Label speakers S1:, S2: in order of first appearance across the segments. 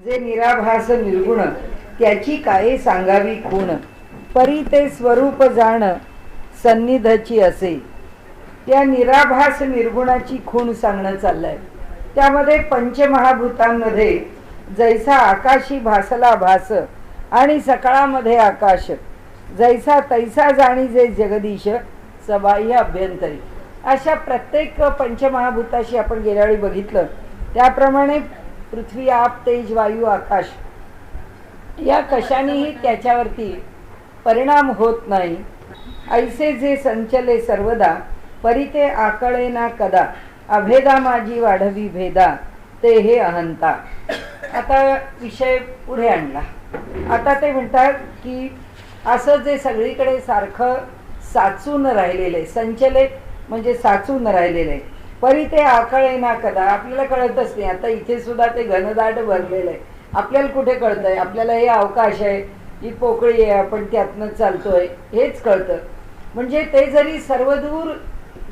S1: जे निराभास निर्गुण त्याची काय सांगावी खूण, परी ते स्वरूप जाण सन्निधची असे. त्या निराभास निर्गुणाची खूण सांगणं चाललंय. त्यामध्ये पंचमहाभूतांमध्ये जैसा आकाशी भासला भास आणि सकाळामध्ये आकाश, जैसा तैसा जाणी जे जगदीश सबाह्य अभ्यंतरी, अशा प्रत्येक पंचमहाभूताशी आपण गेल्या वेळी बघितलं त्याप्रमाणे पृथ्वी आप तेज वायू आकाश या कशानेही त्याच्यावरती परिणाम होत नाही. ऐसे जे संचले सर्वदा परी ते आकळे ना कदा, अभेदा माझी वाढवी भेदा ते हे अहंता. आता विषय पुढे आणला. आता ते म्हणतात की असं जे सगळीकडे सारखं साचून राहिलेले, संचले म्हणजे साचून राहिलेले, परी ते आकळे ना कदा, आपल्याला कळतच नाही. आता इथे सुद्धा ते घनदाट भरलेलं आहे, आपल्याला कुठे कळतंय? आपल्याला हे अवकाश आहे, ही पोकळी आहे, आपण त्यातनं चालतोय हेच कळतं. म्हणजे ते जरी सर्वदूर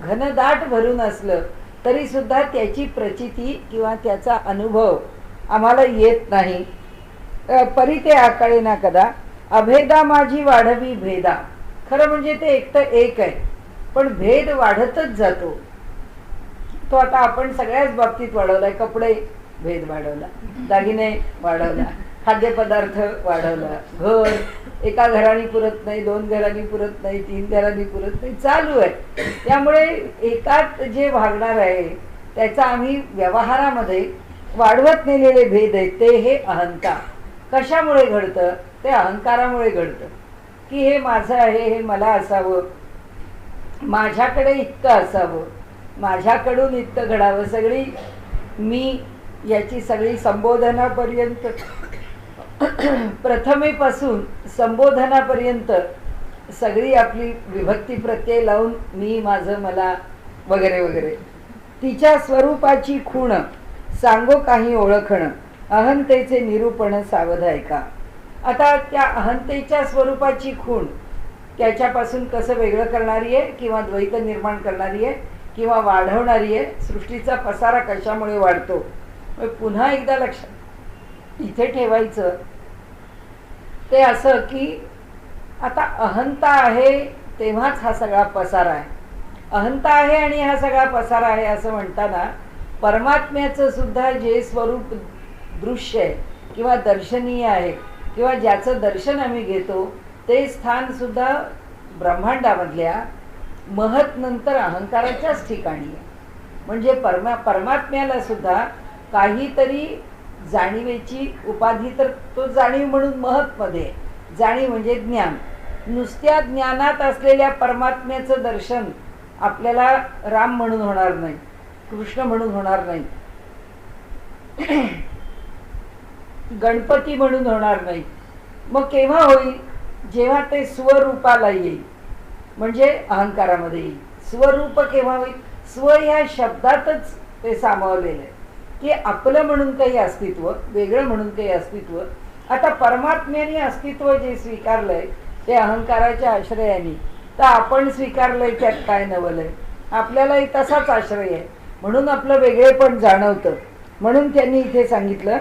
S1: घनदाट भरून असलं तरी सुद्धा त्याची प्रचिती किंवा त्याचा अनुभव आम्हाला येत नाही. परी ते आकळे ना कदा, अभेदा माझी वाढवी भेदा. खरं म्हणजे ते एक तर एक आहे, पण भेद वाढतच जातो. तो आता आपण सगळ्याच बाबतीत वाढवलाय. कपडे भेद वाढवला, दागिने वाढवला, खाद्यपदार्थ वाढवला, घर एका घराने पुरत नाही, दोन घरांनी पुरत नाही, तीन घरांनी पुरत नाही, चालू आहे. त्यामुळे एकात जे भागणार आहे त्याचा आम्ही व्यवहारामध्ये वाढवत नेलेले भेद आहेत. ते हे अहंता. कशामुळे घडतं? ते अहंकारामुळे घडतं की हे माझं आहे, हे मला असावं, माझ्याकडे इतकं असावं, माझ्याकडून इतकं घडावं. सगळी मी याची सगळी संबोधनापर्यंत प्रथमेपासून संबोधनापर्यंत सगळी आपली विभक्ती प्रत्यय लावून मी, माझं, मला वगैरे वगैरे. तिच्या स्वरूपाची खूण सांगो काही ओळखणं, अहंतेचे निरूपण सावध ऐका. आता त्या अहंतेच्या स्वरूपाची खूण त्याच्यापासून कसं वेगळं करणारी आहे किंवा द्वैत निर्माण करणारी आहे किंवा वाढवणारी आहे. सृष्टीचा पसारा कशामुळे वाढतो? पुन्हा एकदा लक्षात इथे ठेवायचं ते असं की आता अहंता आहे तेव्हाच हा सगळा पसारा आहे. अहंता आहे आणि हा सगळा पसारा आहे असं म्हणताना परमात्म्याचं सुद्धा जे स्वरूप दृश्य आहे किंवा दर्शनीय आहे किंवा ज्याचं दर्शन आम्ही घेतो ते स्थान सुद्धा ब्रह्मांडामधल्या महत नंतर अहंकाराच्याच ठिकाणी आहे. म्हणजे परमात्म्याला सुद्धा काहीतरी जाणीवेची उपाधी, तर तो जाणीव म्हणून महत्मध्ये. जाणीव म्हणजे ज्ञान. नुसत्या ज्ञानात असलेल्या परमात्म्याचं दर्शन आपल्याला राम म्हणून होणार नाही, कृष्ण म्हणून होणार नाही, गणपती म्हणून होणार नाही. मग केव्हा होईल? जेव्हा ते स्वरूपाला येईल, म्हणजे अहंकारामध्ये येईल. स्वरूप केव्हा होईल? स्व या शब्दातच ते सामावलेलं आहे की आपलं म्हणून काही अस्तित्व, वेगळं म्हणून काही अस्तित्व. आता परमात्म्याने अस्तित्व जे स्वीकारलंय ते अहंकाराच्या आश्रयाने, तर आपण स्वीकारलंय त्यात काय नवलंय? आपल्यालाही तसाच आश्रय आहे, म्हणून आपलं वेगळेपण जाणवतं. म्हणून त्यांनी इथे सांगितलं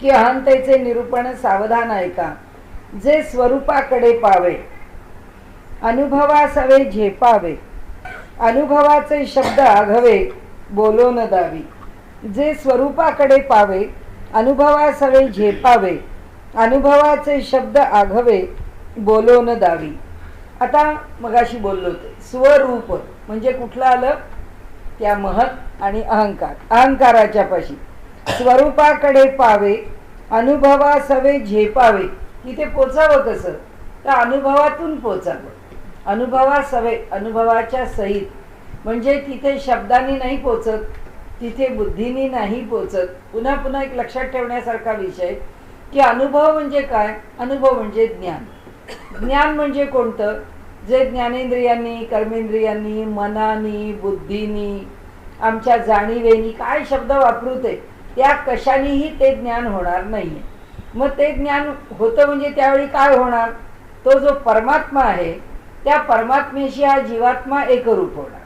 S1: की अहंतेचे निरूपण सावधान ऐका, जे स्वरूपाकडे पावे अनुभवासवे झेपावे, अनुभवाचे शब्द आघवे बोलो न दावी. जे स्वरूपाकडे पावे अनुभवासवे झेपावे, अनुभवाचे शब्द आघवे बोलो न दावी. आता मगाशी बोललो होते स्वरूप म्हणजे कुठलं आलं? त्या महत आणि अहंकार. अहंकाराच्या पाशी स्वरूपाकडे पावे अनुभवासवे झेपावे. तिथे पोचावं कसं? तर अनुभवातून पोचावं. अनुभवासवे, अनुभवाच्या सहित. म्हणजे तिथे शब्दांनी नाही पोचत, तिथे बुद्धीनी नाही पोचत. पुन्हा पुन्हा एक लक्षात ठेवण्यासारखा विषय की अनुभव म्हणजे काय? अनुभव म्हणजे ज्ञान. ज्ञान म्हणजे कोणतं? जे ज्ञानेंद्रियांनी, कर्मेंद्रियांनी, मनानी, बुद्धीनी, आमच्या जाणीवेनी काय शब्द वापरू ते, त्या कशानेही ते ज्ञान होणार नाही. मग ते ज्ञान होतं म्हणजे त्यावेळी काय होणार? तो जो परमात्मा आहे त्या परमात्म्याशी हा जीवात्मा एकरूप होणार.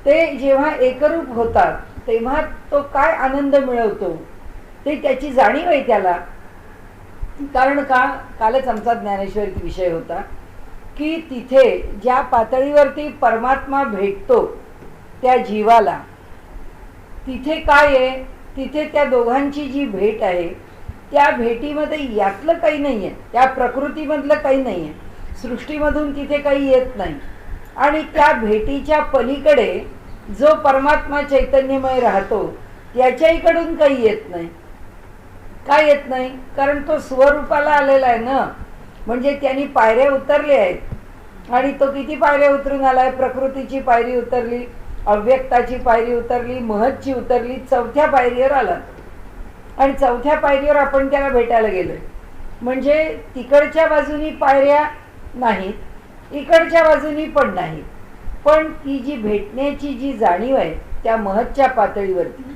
S1: ते जेव्हा एकरूप होतात तेव्हा तो काय आनंद मिळवतो? ते त्याची जाणीव आहे त्याला. कारण का, कालच आमचा ज्ञानेश्वरी विषय होता की तिथे ज्या पातळीवरती परमात्मा भेटतो त्या जीवाला, तिथे काय आहे, तिथे त्या दोघांची जी भेट आहे त्या भेटीमध्ये यातलं काही नाही आहे, त्या प्रकृतीमधलं काही नाही आहे, सृष्टीमधून तिथे काही येत नाही. आणि त्या भेटीच्या पलीकडे जो परमात्मा चैतन्यमय राहतो त्याच्याकडून काही येत नाही. काय येत नाही? कारण तो स्वरूपाला आलेला आहे ना. म्हणजे त्यांनी पायऱ्या उतरल्या आहेत आणि तो किती पायऱ्या उतरून आलाय? प्रकृतीची पायरी उतरली, अव्यक्ताची पायरी उतरली, महतची उतरली, 4थ्या पायरीवर आला. आणि 4थ्या पायरीवर आपण त्याला भेटायला गेलोय. म्हणजे तिकडच्या बाजूनी पायऱ्या नाहीत, इकडच्या बाजूनी पण नाहीत, पण ती जी भेटण्याची जी जाणीव आहे त्या महतच्या पातळीवरती,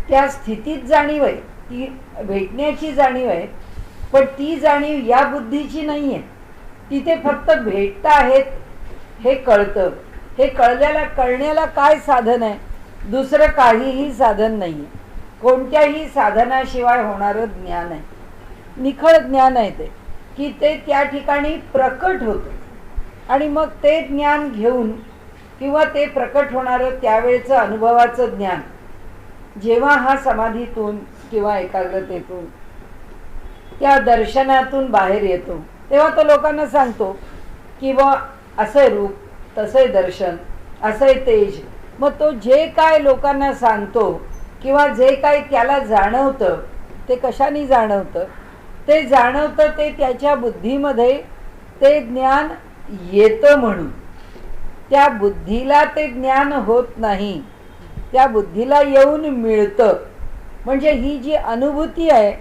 S1: त्या स्थितीत जाणीव आहे, ती भेटण्याची जाणीव आहे. पण ती जाणीव या बुद्धीची नाही आहे. तिथे फक्त भेटता आहेत हे कळतं. हे कळण्याला काय साधन आहे? दुसरं काहीही साधन नाही आहे. कोणत्याही साधनाशिवाय होणारं ज्ञान आहे, निखळ ज्ञान आहे ते, की ते त्या ठिकाणी प्रकट होतं. आणि मग ते ज्ञान घेऊन किंवा ते प्रकट होणारं त्यावेळेचं अनुभवाचं ज्ञान जेव्हा हा समाधीतून किंवा एकाग्रतेतून त्या दर्शनातून बाहेर येतो तेव्हा तो लोकांना सांगतो की बा असं रूप, तसं दर्शन, असं तेज. मग तो जे काय लोकांना सांगतो किंवा जे काय त्याला जाणवतं ते कशाने जाणवतं? ते जाणवतं ते त्याच्या बुद्धीमध्ये ते ज्ञान येतं म्हणून. त्या बुद्धीला ते ज्ञान होत नाही, त्या बुद्धीला येऊन मिळतं. म्हणजे ही जी अनुभूती आहे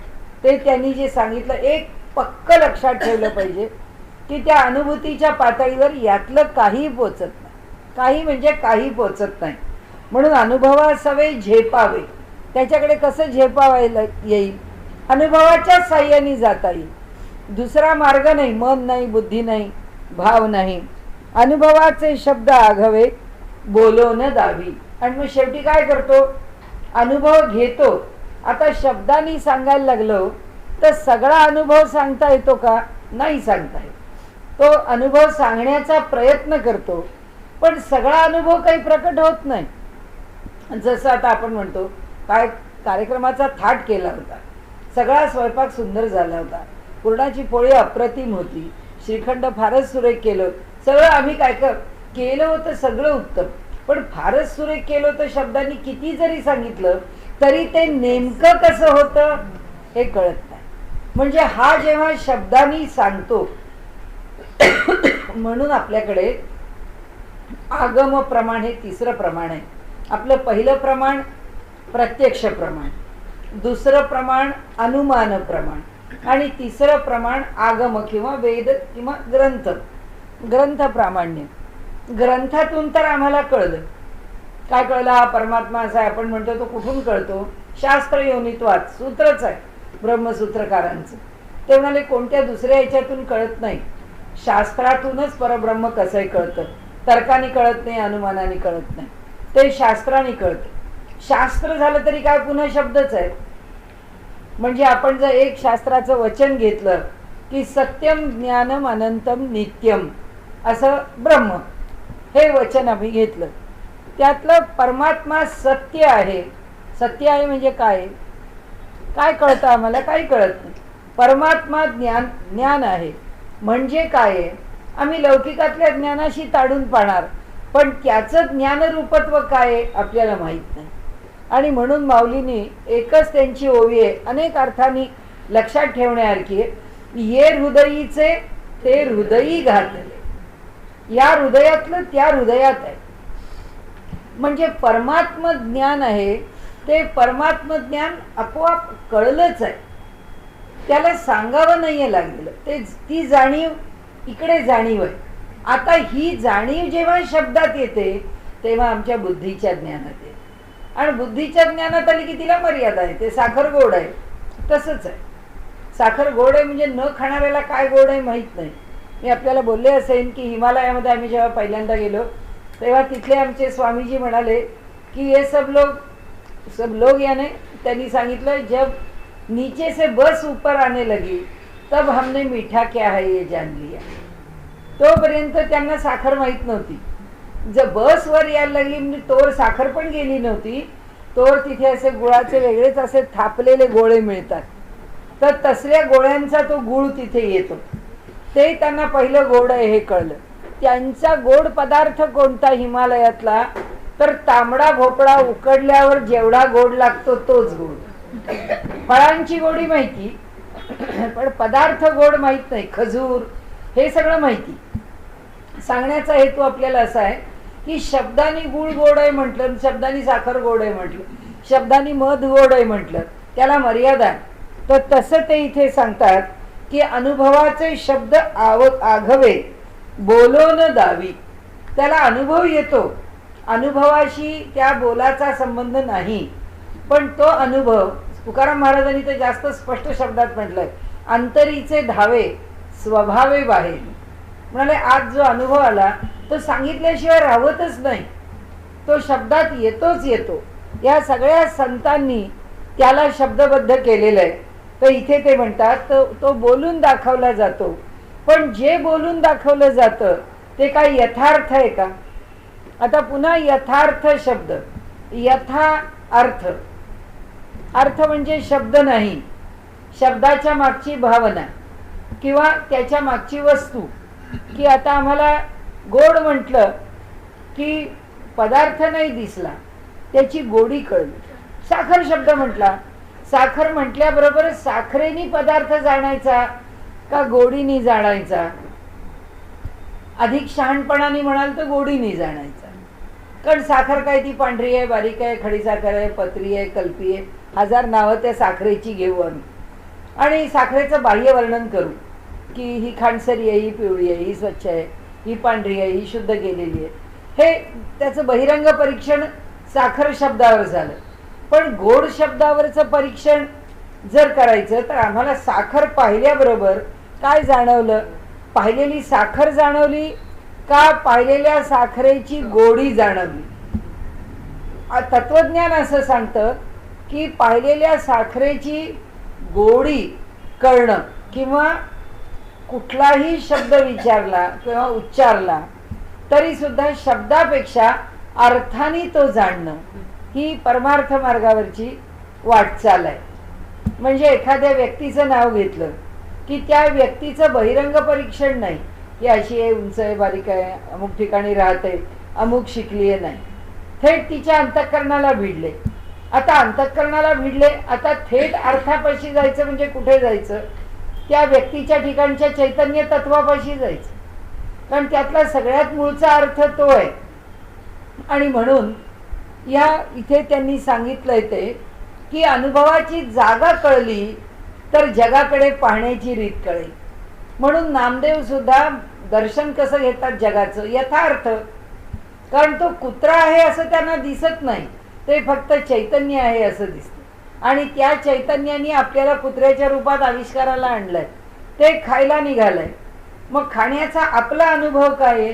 S1: ते त्यांनी जे सांगितलं एक पक्क लक्षात ठेवलं पाहिजे की त्या अनुभूतीच्या पातळीवर यातलं काही पोचत नाही. काही म्हणजे काही पोचत नाही. म्हणून अनुभवासवे झेपावे. त्याच्याकडे कसं झेपावायला येईल? अनुभवाच्या साह्याने जाता येईल. दुसरा मार्ग नाही. मन नाही, बुद्धी नाही, भाव नाही. अनुभवाचे शब्द आघवे बोलवणं दावी. आणि मग शेवटी काय करतो? अनुभव घेतो. आता शब्दांनी सांगायला लागलो तर सगळा अनुभव सांगता येतो का? नाही सांगता येत. तो अनुभव सांगण्याचा प्रयत्न करतो पण सगळा अनुभव काही प्रकट होत नाही. जसं आता आपण म्हणतो काय कार्यक्रमाचा थाट केला होता, सगळा स्वयंपाक सुंदर झाला होता, पुरणाची पोळी अप्रतिम होती, श्रीखंड फारच सुरेख केलं, सगळं आम्ही काय केलं होतं, सगळं उत्तम. पण फारच सुरेख केलं होतं शब्दांनी किती जरी सांगितलं तरी ते नेमकं कसं होतं हे कळत नाही. म्हणजे हा जेव्हा शब्दांनी सांगतो म्हणून आपल्याकडे आगम प्रमाण हे तिसरं प्रमाण आहे. आपलं पहिलं प्रमाण प्रत्यक्ष प्रमाण, दुसरं प्रमाण अनुमान प्रमाण आणि तिसरं प्रमाण आगम किंवा वेद किंवा ग्रंथ प्रामाण्य. ग्रंथातून तर आम्हाला कळलं. काय कळलं? हा परमात्मा असा आहे. आपण म्हणतो तो कुठून कळतो? शास्त्र योनित्वात. सूत्रच आहे ब्रह्मसूत्रकारांचं. ते म्हणाले कोणत्या दुसऱ्या याच्यातून कळत नाही, शास्त्रातूनच परब्रह्म कसंही कळतं. तर्काने कळत नाही, अनुमानाने कळत नाही, ते शास्त्राने कळतं. शास्त्र झालं तरी काय पुन्हा शब्दच आहे. म्हणजे आपण जर एक शास्त्राचं वचन घेतलं की सत्यम ज्ञानम अनंतम नित्यम असं ब्रह्म हे वचन आम्ही घेतलं, त्यातलं परमात्मा सत्य आहे. सत्य आहे म्हणजे काय? काय कळतं आम्हाला? काही कळत नाही. परमात्मा ज्ञान आहे म्हणजे काय आहे? आम्ही लौकिकातल्या ज्ञानाशी ताडून पाहणार पण त्याचं ज्ञानरूपत्व काय आहे आपल्याला माहीत नाही. आणि म्हणून माऊलींनी एकच त्यांची ओवी आहे, अनेक अर्थांनी लक्षात ठेवण्यासारखी आहे. ये हृदयीचे ते हृदयी घातले. या हृदयातलं त्या हृदयात आहे. म्हणजे परमात्म ज्ञान आहे ते परमात्म ज्ञान आपोआप कळलंच आहे, त्याला सांगावं नाहीये लागलेलं. ती जाणीव इकडे जाणीव आहे. आता ही जाणीव जेव्हा शब्दात येते तेव्हा आमच्या बुद्धीच्या ज्ञानात येते. आणि बुद्धीच्या ज्ञानात आली की तिला मर्यादा आहे. ते साखर गोड आहे तसंच आहे. साखर गोड आहे म्हणजे न खाणाऱ्याला काय गोड आहे माहीत नाही. मी आपल्याला बोलले असेन की हिमालयामध्ये आम्ही जेव्हा पहिल्यांदा गेलो तेव्हा तिथले आमचे स्वामीजी म्हणाले की ये सब लोग याने त्यांनी सांगितलं, जब नीचे से बस ऊपर आने लगी तब हमने मीठा क्या है ये जान लिया. तोपर्यंत त्यांना साखर माहीत नव्हती. जर बस वर यायला लागली म्हणजे तोवर साखर पण गेली नव्हती. तोवर तिथे असे गुळाचे वेगळेच असे थापलेले गोळे मिळतात. तर तसल्या गोळ्यांचा तो गुळ तिथे येतो. ते त्यांना पहिलं गोड आहे हे कळलं. त्यांचा गोड पदार्थ कोणता हिमालयातला, तर तांबडा भोपळा उकडल्यावर जेवढा गोड लागतो तोच गोड. फळांची गोडी माहिती, पण पदार्थ गोड माहित नाही. खजूर हे सगळं माहिती. सांगण्याचा हेतू आपल्याला असा आहे की शब्दानी गुळ गोड आहे म्हटलं, शब्दानी साखर गोड आहे म्हटलं, शब्दानी मध गोड आहे म्हटलं, त्याला मर्यादा आहे. तर तसं ते इथे सांगतात की अनुभवाचे शब्द आघवे बोलोन दावी. त्याला अनुभव येतो, अनुभवाशी त्या बोलाचा संबंध नाही, पण तो अनुभव तुकाराम महाराजांनी तर जास्त स्पष्ट शब्दात म्हटलंय, अंतरीचे धावे स्वभावे बाहेर. म्हणाले आज जो अनुभव आला तो सांगितल्याशिवाय राहतच नाही, तो शब्दात येतोच येतो. या सगळ्या संतांनी त्याला शब्दबद्ध केलेलं आहे. तर इथे ते म्हणतात तो बोलून दाखवला जातो, पण जे बोलून दाखवलं जातं ते काय यथार्थ आहे का? आता पुन्हा यथार्थ शब्द, यथा अर्थ. अर्थ म्हणजे शब्द नाही, शब्दाच्या मागची भावना किंवा त्याच्या मागची वस्तू. की आता आम्हाला गोड म्हटलं की पदार्थ नाही दिसला, त्याची गोडी कळली. साखर शब्द म्हटला, साखर म्हटल्याबरोबर साखरेनी पदार्थ जाणायचा का गोडीनी जाणायचा? अधिक शहाणपणाने म्हणाल तर गोडीनी जाणायचा. कारण साखर काय ती पांढरी आहे, बारीक आहे, खडी साखर आहे, पत्री आहे, कल्पी आहे, हजार नावं त्या साखरेची घेऊ आम्ही आणि साखरेचं बाह्य वर्णन करू की ही खांडसरी आहे, ही पिवळी आहे, ही स्वच्छ आहे, ही पांढरी आहे, ही शुद्ध केलेली आहे. हे त्याचं बहिरंग परीक्षण साखर शब्दावर झालं. पण गोड शब्दावरचं परीक्षण जर करायचं तर आम्हाला साखर पाहिल्याबरोबर काय जाणवलं? पाहिलेली साखर जाणवली का पाहिलेल्या साखरेची गोडी जाणवली? तत्वज्ञान असं सांगतं की पाहिलेल्या साखरेची गोडी कळणं किंवा कुठलाही शब्द विचारला किंवा उच्चारला तरी सुद्धा शब्दापेक्षा अर्थाने तो जाणणं ही परमार्थ मार्गावरची वाटचाल आहे. म्हणजे एखाद्या व्यक्तीचं नाव घेतलं की त्या व्यक्तीचं बहिरंग परीक्षण नाही की अशी आहे, उंच आहे, बारीक आहे, अमुक ठिकाणी राहते, अमुक शिकली आहे, नाही. थेट तिच्या अंतःकरणाला भिडले. आता अंतःकरणाला भिडले, आता थेट अर्थापाशी जायचं म्हणजे कुठे जायचं? त्या व्यक्तीच्या ठिकाणच्या चैतन्य तत्वापाशी जायचं, कारण त्यातला सगळ्यात मूळचा अर्थ तो आहे. आणि म्हणून या इथे त्यांनी सांगितलंय ते की अनुभवाची जागा कळली तर जगाकडे पाहण्याची रीत कळेल. म्हणून नामदेव सुद्धा दर्शन कसं घेतात जगाचं? यथार्थ. कारण तो कुत्रा आहे असं त्यांना दिसत नाही, ते फक्त चैतन्य आहे असं दिसतं. आणि त्या चैतन्याने आपल्याला कुत्र्याच्या रूपात आविष्काराला आणलंय, ते खायला निघालंय. मग खाण्याचा आपला अनुभव काय आहे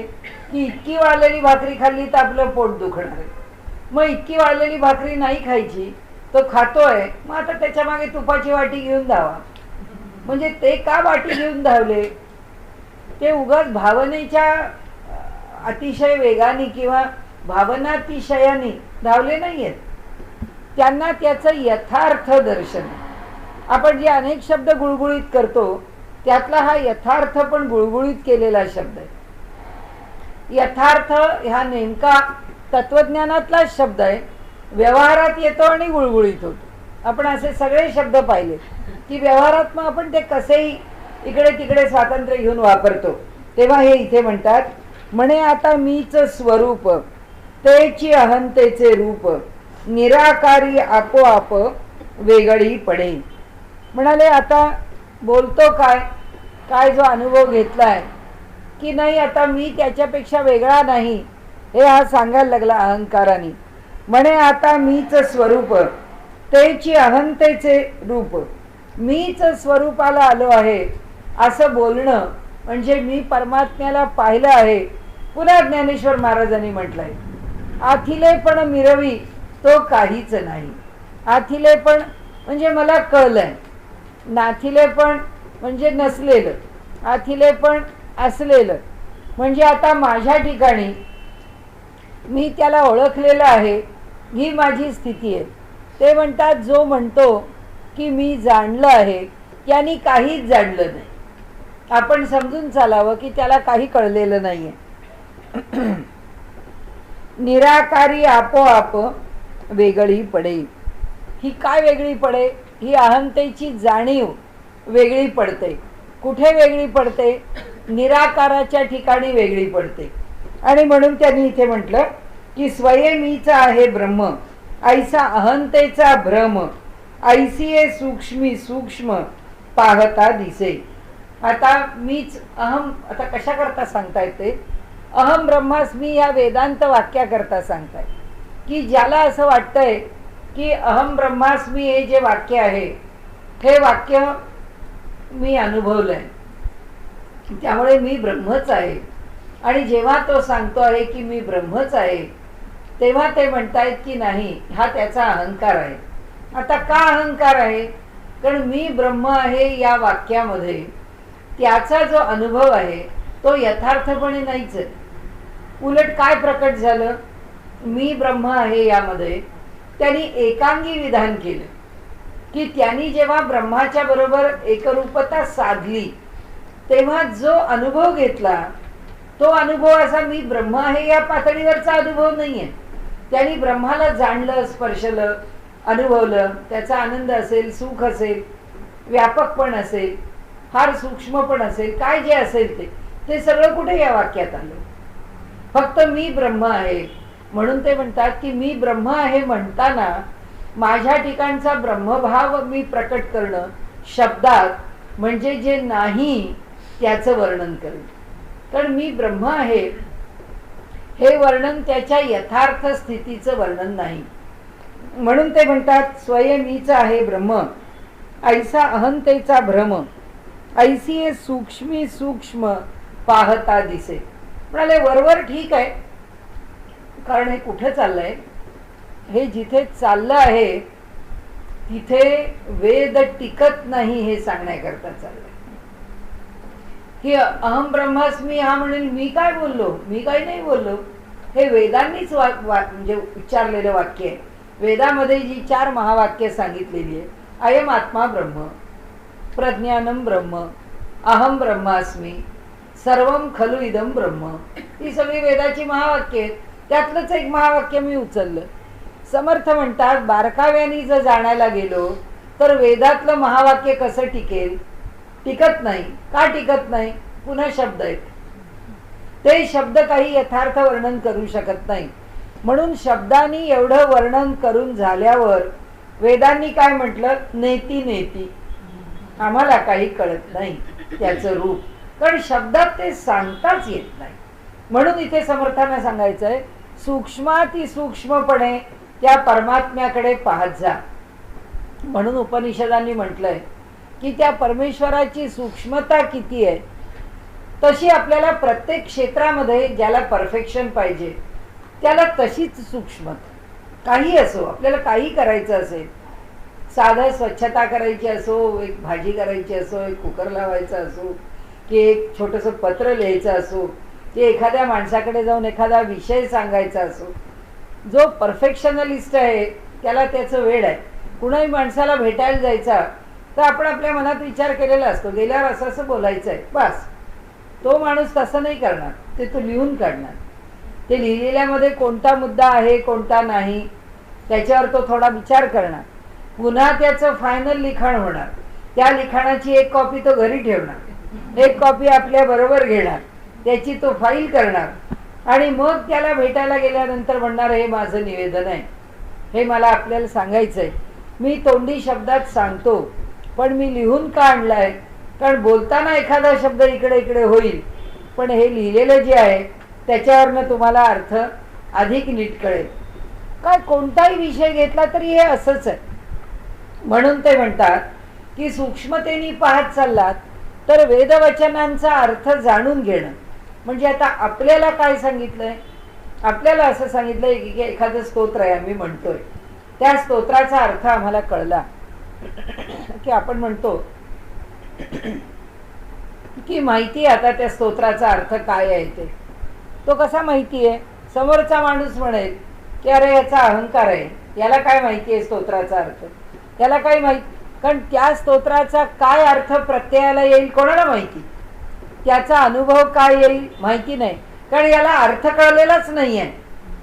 S1: की इतकी वाळलेली भाकरी खाल्ली तर आपलं पोट दुखणार आहे. मग इतकी वाळलेली भाकरी नाही खायची, तो खातोय, मग आता त्याच्या मागे तुपाची वाटी घेऊन धावा. म्हणजे ते का वाटी घेऊन धावले? ते उगाच भावनेच्या अतिशय वेगाने किंवा भावनातिशयाने धावले नाहीयेत. त्यांना त्याचं यथार्थ दर्शन. आपण जे अनेक शब्द गुळगुळीत करतो त्यातला हा यथार्थ पण गुळगुळीत केलेला शब्द आहे. यथार्थ ह्या नेमका तत्वज्ञानातला शब्द आहे, व्यवहारात येतो आणि गुळगुळीत होतो. आपण असे सगळे शब्द पाहिले की व्यवहारात मग आपण ते कसेही इकडे तिकडे स्वातंत्र्य घेऊन वापरतो. तेव्हा हे इथे म्हणतात, म्हणे आता मीच स्वरूप तेची अहंतेचे रूप निराकारी आपोआप वेगळी पडे. म्हणाले आता बोलतो काय काय जो अनुभव घेतलाय की नाही, आता मी त्याच्यापेक्षा वेगळा नाही हे हा सांगायला लागला अहंकाराने. म्हणे आता मीच स्वरूप तेची अहंतेचे रूप, मीच स्वरूपाला आलो आहे असं बोलणं म्हणजे मी परमात्म्याला पाहिलं आहे. पुन्हा ज्ञानेश्वर महाराजांनी म्हटलंय, आथिले पण मिरवी तो काहीच नाही. आथिले पण म्हणजे मला कळलंय, नाथिले पण म्हणजे नसलेलं, आथिले पण असलेलं, म्हणजे आता माझ्या ठिकाणी मी त्याला ओळखलेलं आहे, ही माझी स्थिती आहे. ते म्हणतात जो म्हणतो की मी जाणलं आहे त्यांनी काहीच जाणलं नाही. आपण समजून चालावं की त्याला काही कळलेलं नाहीये. निराकारी आपोआप वेगळी पडे. ही काय वेगळी पडे? ही अहंतेची जाणीव वेगळी पडते. कुठे वेगळी पडते? निराकाराच्या ठिकाणी वेगळी पडते. आणि म्हणून त्यांनी इथे म्हटलं की स्वयमीचा आहे ब्रह्म, ऐसा अहंतेचा भ्रम, ऐसिये सूक्ष्मी सूक्ष्म पाहता दिसे. आता मीच अहम, आता कशा करता सांगता येते? अहम ब्रह्मास्मी या वेदांत वाक्याकरता सांगताय की ज्याला असं वाटतंय की अहम ब्रह्मास्मी हे जे वाक्य आहे हे वाक्य मी अनुभवलंय, त्यामुळे मी ब्रह्मच आहे. आणि जेव्हा तो सांगतो आहे की मी ब्रह्मच आहे, तेव्हा ते म्हणतायत की नाही, हा त्याचा अहंकार आहे. आता का अहंकार आहे? कारण मी ब्रह्म आहे या वाक्यामध्ये त्याचा जो अनुभव आहे तो यथार्थपणे नाहीच आहे. उलट काय प्रकट झालं? मी ब्रह्म आहे यामध्ये त्यांनी एकांगी विधान केलं की त्यांनी जेव्हा ब्रह्माच्या बरोबर एकरूपता साधली तेव्हा जो अनुभव घेतला तो अनुभव असा मी ब्रह्म आहे या पातळीवरचा अनुभव नाहीये. त्यांनी ब्रह्माला जाणलं, स्पर्शलं, अनुभवलं, त्याचा आनंद असेल, सुख असेल, व्यापक पण असेल, फार सूक्ष्म पण असेल, काय जे असेल ते सगळं कुठे या वाक्यात आलं? फक्त मी ब्रह्म आहे. म्हणून ते म्हणतात की मी ब्रह्म आहे म्हणताना माझ्या ठिकाणचा ब्रह्मभाव मी प्रकट करणं शब्दात, म्हणजे जे नाही त्याचं वर्णन करणं. कारण मी ब्रह्म आहे हे वर्णन त्याच्या यथार्थ स्थितीचं वर्णन नाही. म्हणून ते म्हणतात स्वयमीचा आहे ब्रह्म, ऐसा अहंतेचा भ्रम, ऐसी सूक्ष्मी सूक्ष्म पाहता दिसे. म्हणाले वरवर ठीक आहे, कारण हे कुठे चाललंय? हे जिथे चाललं आहे तिथे वेद टिकत नाही हे सांगण्याकरता चाललंय. की अहम ब्रह्मास्मी हा म्हणेल मी काय बोललो? मी काही नाही बोललो. हे वेदांनीच म्हणजे उच्चारलेलं वाक्य आहे. वेदामध्ये जी 4 महावाक्य सांगितलेली आहे, अयम आत्मा ब्रह्म, प्रज्ञानम ब्रह्म, अहम ब्रह्मास्मी, सर्वम खलु इदम ब्रह्म, ही सगळी वेदाची महावाक्य आहेत. त्यातलंच एक महावाक्य मी उचललं. समर्थ म्हणतात बारकाव्यानी जर जाणायला गेलो तर वेदातलं महावाक्य कसं टिकेल? टिकत नाही. का टिकत नाही? पुन्हा शब्द आहेत, ते शब्द काही यथार्थ वर्णन करू शकत नाही. म्हणून शब्दांनी एवढं वर्णन करून झाल्यावर वेदांनी काय म्हटलं? नेती नेती, आम्हाला काही कळत नाही त्याचं रूप, कारण शब्दात ते सांगताच येत नाही. म्हणून इथे समर्थांना सांगायचंय सूक्ष्माती सूक्ष्मपणे त्या परमात्म्याकडे पाहत जा. म्हणून उपनिषदांनी म्हटलंय की त्या परमेश्वराची सूक्ष्मता किती आहे तशी आपल्याला प्रत्येक क्षेत्रामध्ये ज्याला परफेक्शन पाहिजे त्याला तशीच सूक्ष्मता. काही असो, आपल्याला काही करायचं असेल, साधं स्वच्छता करायची असो, एक भाजी करायची असो, एक कुकर लावायचा असो, की एक छोटंसं पत्र लिहायचं असो, की एखाद्या माणसाकडे जाऊन एखादा विषय सांगायचा असो, जो परफेक्शनलिस्ट आहे त्याला त्याचं वेड आहे. कुणाही माणसाला भेटायला जायचा तर आपण आपल्या मनात विचार केलेला असतो, गेल्यावर असं असं बोलायचं आहे, बस. तो माणूस तसं नाही करणार, ते तो लिहून काढणार. ते लिहिलेल्यामध्ये कोणता मुद्दा आहे कोणता नाही त्याच्यावर तो थोडा विचार करणार. पुन्हा त्याचं फायनल लिखाण होणार. त्या लिखाणाची एक कॉपी तो घरी ठेवणार, एक कॉपी आपल्या बरोबर घेणार, त्याची तो फाईल करणार आणि मग त्याला भेटायला गेल्यानंतर म्हणणार हे माझं निवेदन आहे, हे मला आपल्याला सांगायचं आहे. मी तोंडी शब्दात सांगतो पण मी लिहून का आणलाय? कारण बोलताना एखादा शब्द इकडे इकडे होईल, पण हे लिहिलेलं जे आहे त्याच्यावरनं तुम्हाला अर्थ अधिक नीट कळेल. काय कोणताही विषय घेतला तरी हे असंच आहे. म्हणून ते म्हणतात की सूक्ष्मतेने पाहत चाललात तर वेदवचनांचा अर्थ जाणून घेणं. म्हणजे आता आपल्याला काय सांगितलंय? आपल्याला असं सांगितलंय की एखादं स्तोत्र आहे आम्ही म्हणतोय त्या स्तोत्राचा अर्थ आम्हाला कळला की आपण म्हणतो की माहिती आता त्या स्तोत्राचा अर्थ काय आहे ते. तो कसा माहिती आहे? समोरचा माणूस म्हणेल की अरे याचा अहंकार आहे, याला काय माहिती आहे स्तोत्राचा अर्थ, त्याला काय माहिती. कारण त्या स्तोत्राचा काय अर्थ प्रत्ययाला येईल कोणाला माहिती, त्याचा अनुभव काय येईल माहिती नाही. कारण याला अर्थ कळलेलाच नाही आहे,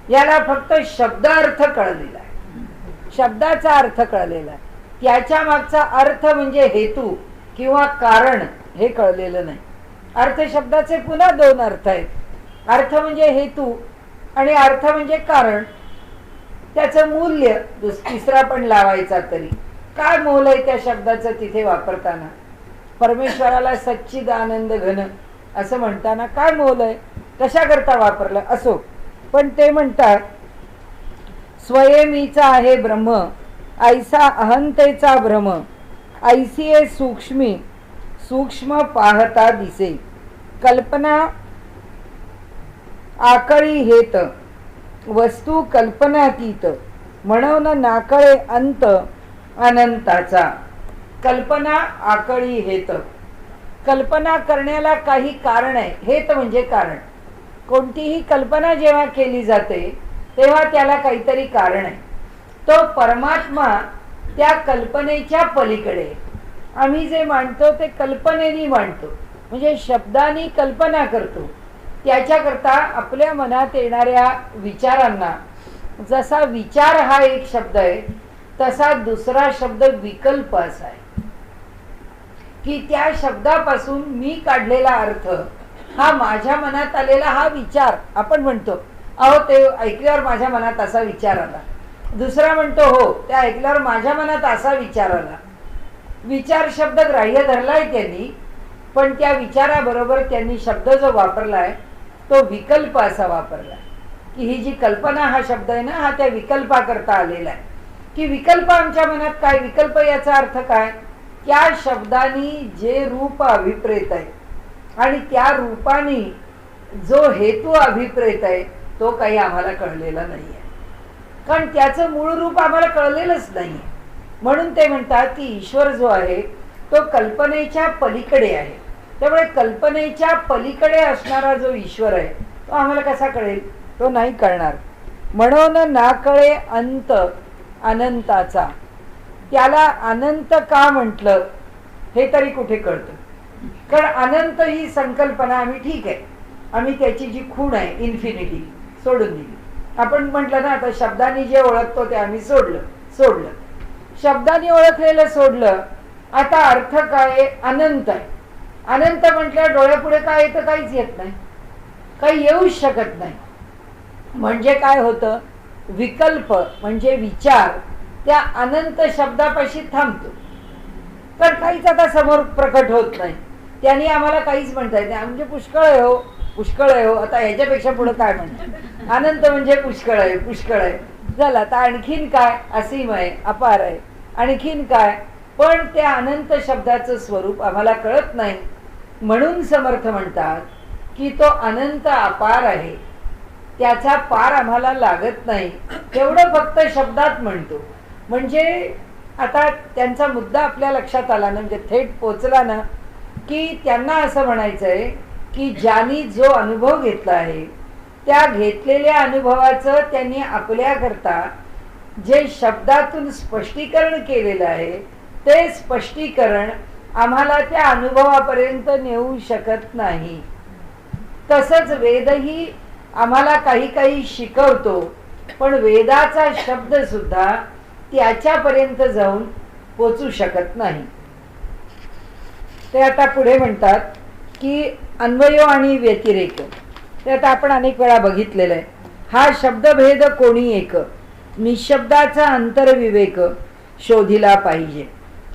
S1: याला फक्त शब्द अर्थ कळलेला आहे, शब्दाचा अर्थ कळलेला आहे. त्याच्या मागचा अर्थ म्हणजे हेतू किंवा कारण हे कळलेलं नाही. अर्थ शब्दाचे पुन्हा दोन अर्थ आहेत. अर्थ म्हणजे हेतू आणि अर्थ म्हणजे कारण. त्याचं मूल्य तिसरा पण लावायचा तरी काय मोल आहे त्या शब्दाचं तिथे वापरताना. परमेश्वराला सच्चिदानंद घन असं म्हणताना काय मोल आहे, कशाकरता वापरलं असो. पण ते म्हणतात स्वयमीचा आहे ब्रह्म ऐसा अहंतेचा भ्रम ऐसिये सूक्ष्मी सूक्ष्म पाहता दिसे कल्पना आकळी हेत वस्तू कल्पनातीत म्हणून नाकळे अंत अनंताचा. कल्पना आकळी हेत, कल्पना करण्याला काही कारण आहे. हेत म्हणजे कारण. कोणतीही कल्पना जेव्हा केली जाते तेव्हा त्याला काहीतरी कारण आहे. तो परमात्मा त्या कल्पनेच्या पलीकडे. आम्ही जे मांडतो ते कल्पनेनी मांडतो, म्हणजे शब्दांनी कल्पना करतो. त्याच्याकरता आपल्या मनात येणाऱ्या विचारांना, जसा विचार हा एक शब्द आहे तसा दुसरा शब्द विकल्प असा आहे की त्या शब्दापासून मी काढलेला अर्थ हा माझ्या मनात आलेला हा विचार. आपण म्हणतो अहो ते ऐकल्यावर माझ्या मनात असा विचार आला. दुसरा म्हणतो हो ते ऐकल्यावर माझ्या मनात असा विचार आला. विचार शब्द ग्राह्य धरलाय त्यांनी, पण त्या विचाराबरोबर त्यांनी शब्द जो वापरलाय तो विकल्प असा वापरलाय की ही जी कल्पना हा शब्द आहे ना हा त्या विकल्पाकरता आलेला आहे. की विकल्प आमच्या मनात काय, विकल्प याचा अर्थ काय, त्या शब्दानी जे रूप अभिप्रेत आहे आणि त्या रूपाने जो हेतू अभिप्रेत आहे तो काही आम्हाला कळलेला नाही आहे. कारण त्याचं मूळ रूप आम्हाला कळलेलंच नाही. म्हणून ते म्हणतात की ईश्वर जो आहे तो कल्पनेच्या पलीकडे आहे. त्यामुळे कल्पनेच्या पलीकडे असणारा जो ईश्वर आहे तो आम्हाला कसा कळेल, तो नाही कळणार. म्हणून ना कळे अंत अनंताचा. त्याला अनंत का म्हटलं हे तरी कुठे कळतं. कारण अनंत ही संकल्पना आम्ही ठीक आहे, आम्ही त्याची जी खूण आहे इन्फिनिटी सोडून दिली. आपण म्हटलं ना आता शब्दांनी जे ओळखतो ते आम्ही सोडलं. शब्दांनी ओळखलेलं सोडलं. आता अर्थ काय, अनंत आहे. अनंत म्हटल्यावर डोळ्यापुढे काय येतं, काहीच येत नाही, काही येऊच शकत नाही. म्हणजे काय होतं, विकल्प म्हणजे विचार त्या अनंत शब्दापाशी थांबतो. पण काहीच आता समोर प्रकट होत नाही. त्यांनी आम्हाला काहीच म्हणता येत नाही. म्हणजे पुष्कळ आहे हो, पुष्कळ आहे हो. आता ह्याच्यापेक्षा पुढे काय म्हणतात, अनंत म्हणजे पुष्कळ आहे, पुष्कळ आहे झालं. आता आणखीन काय, असीम आहे, अपार आहे, आणखीन काय. पण त्या अनंत शब्दाचं स्वरूप आम्हाला कळत नाही. म्हणून समर्थ म्हणतात की तो अनंत अपार आहे, त्याचा पार आम्हाला लागत नाही. तेवढं फक्त शब्दात म्हणतो. म्हणजे आता त्यांचा मुद्दा आपल्या लक्षात आला ना, म्हणजे थेट पोचला ना, की त्यांना असं म्हणायचं आहे की ज्यांनी जो अनुभव घेतला आहे त्या घेतलेल्या अनुभवाचं त्यांनी आपल्याकरता जे शब्दातून स्पष्टीकरण केलेलं आहे ते स्पष्टीकरण आम्हाला त्या अनुभवापर्यंत नेऊ शकत नाही. तसंच वेदही आम्हाला काही काही शिकवतो, पण वेदाचा शब्द सुद्धा त्याच्यापर्यंत जाऊन पोचू शकत नाही. ते आता पुढे म्हणतात की अन्वयो आणि व्यतिरेक. ते आता आपण अनेक वेळा बघितलेलं आहे. हा शब्दभेद कोणी एक, निशब्दाचा अंतर्विवेक शोधिला पाहिजे.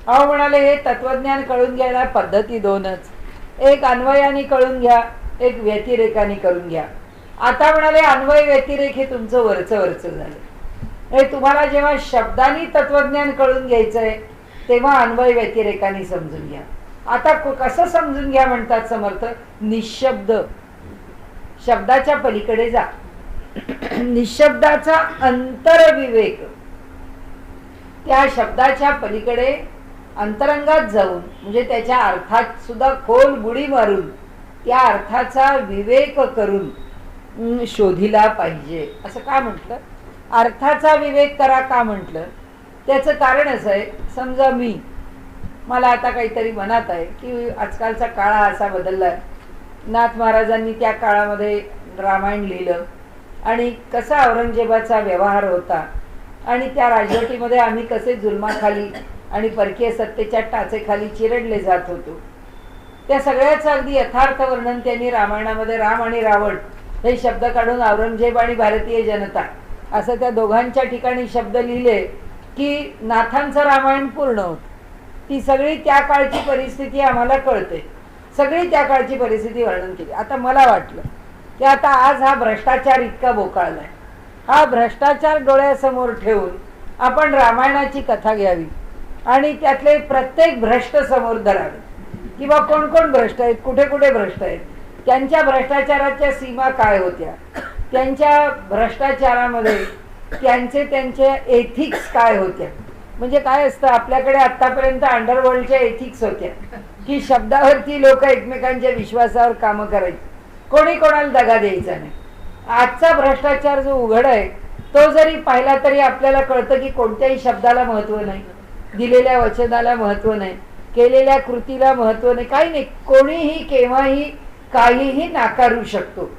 S1: अहो म्हणाले हे तत्वज्ञान कळून घ्यायला पद्धती दोनच, एक अन्वयाने कळून घ्या, एक व्यतिरेकाने करून घ्या. आता म्हणाले अन्वय व्यतिरेक हे तुमचं वरचं झालं. हे तुम्हाला जेव्हा शब्दांनी तत्वज्ञान कळून घ्यायचंय तेव्हा अन्वय व्यतिरेकाने समजून घ्या. आता कसं समजून घ्या म्हणतात समर्थ, निशब्द, शब्दाच्या पलीकडे जा. निशब्दाचा अंतरविवेक त्या शब्दाच्या पलीकडे अंतरंगात जाऊन, म्हणजे त्याच्या अर्थात सुद्धा खोल बुडी मारून त्या अर्थाचा विवेक करून शोधिला पाहिजे. असं का म्हटलं? अर्थाचा विवेक करा का म्हटलं? त्याचं कारण असं आहे, समजा मला आता काहीतरी मनात आहे की आजकालचा काळ असा बदलला आहे. नाथ महाराजांनी त्या काळामध्ये रामायण लिहिलं आणि कसा औरंगजेबाचा व्यवहार होता आणि त्या राजवटीमध्ये आम्ही कसे जुलमाखाली आणि परकीय सत्तेच्या टाचेखाली चिरडले जात होतो. त्या सगळ्याचं अगदी यथार्थ वर्णन त्यांनी रामायणामध्ये राम आणि रावण हे शब्द काढून औरंगजेब आणि भारतीय जनता असं त्या दोघांच्या ठिकाणी शब्द लिहिले की नाथांचं रामायण पूर्ण होतं. ती सगळी त्या काळची परिस्थिती आम्हाला कळते, सगळी त्या काळची परिस्थिती वर्णन केली. आता मला वाटलं की आता आज हा भ्रष्टाचार इतका बोकाळलाय, हा भ्रष्टाचार डोळ्यासमोर ठेवून आपण रामायणाची कथा घ्यावी आणि त्यातले प्रत्येक भ्रष्ट समोर धरावे, किंवा कोण कोण भ्रष्ट आहेत, कुठे कुठे भ्रष्ट आहेत, त्यांच्या भ्रष्टाचाराच्या सीमा काय होत्या, त्यांच्या भ्रष्टाचारामध्ये त्यांचे एथिक्स काय होत्या. म्हणजे काय असतं, आपल्याकडे आतापर्यंत अंडरवर्ल्डच्या एथिक्स होत्या की शब्दावरती लोक एकमेकांच्या विश्वासावर कामं करायची, कोणी कोणाला दगा द्यायचा नाही. आजचा भ्रष्टाचार जो उघड आहे तो जरी पाहिला तरी आपल्याला कळतं की कोणत्याही शब्दाला महत्त्व नाही, दिलेल्या वचनाला महत्त्व नाही, केलेल्या कृतीला महत्त्व नाही, काही नाही. कोणीही केव्हाही काहीही नाकारू शकतो,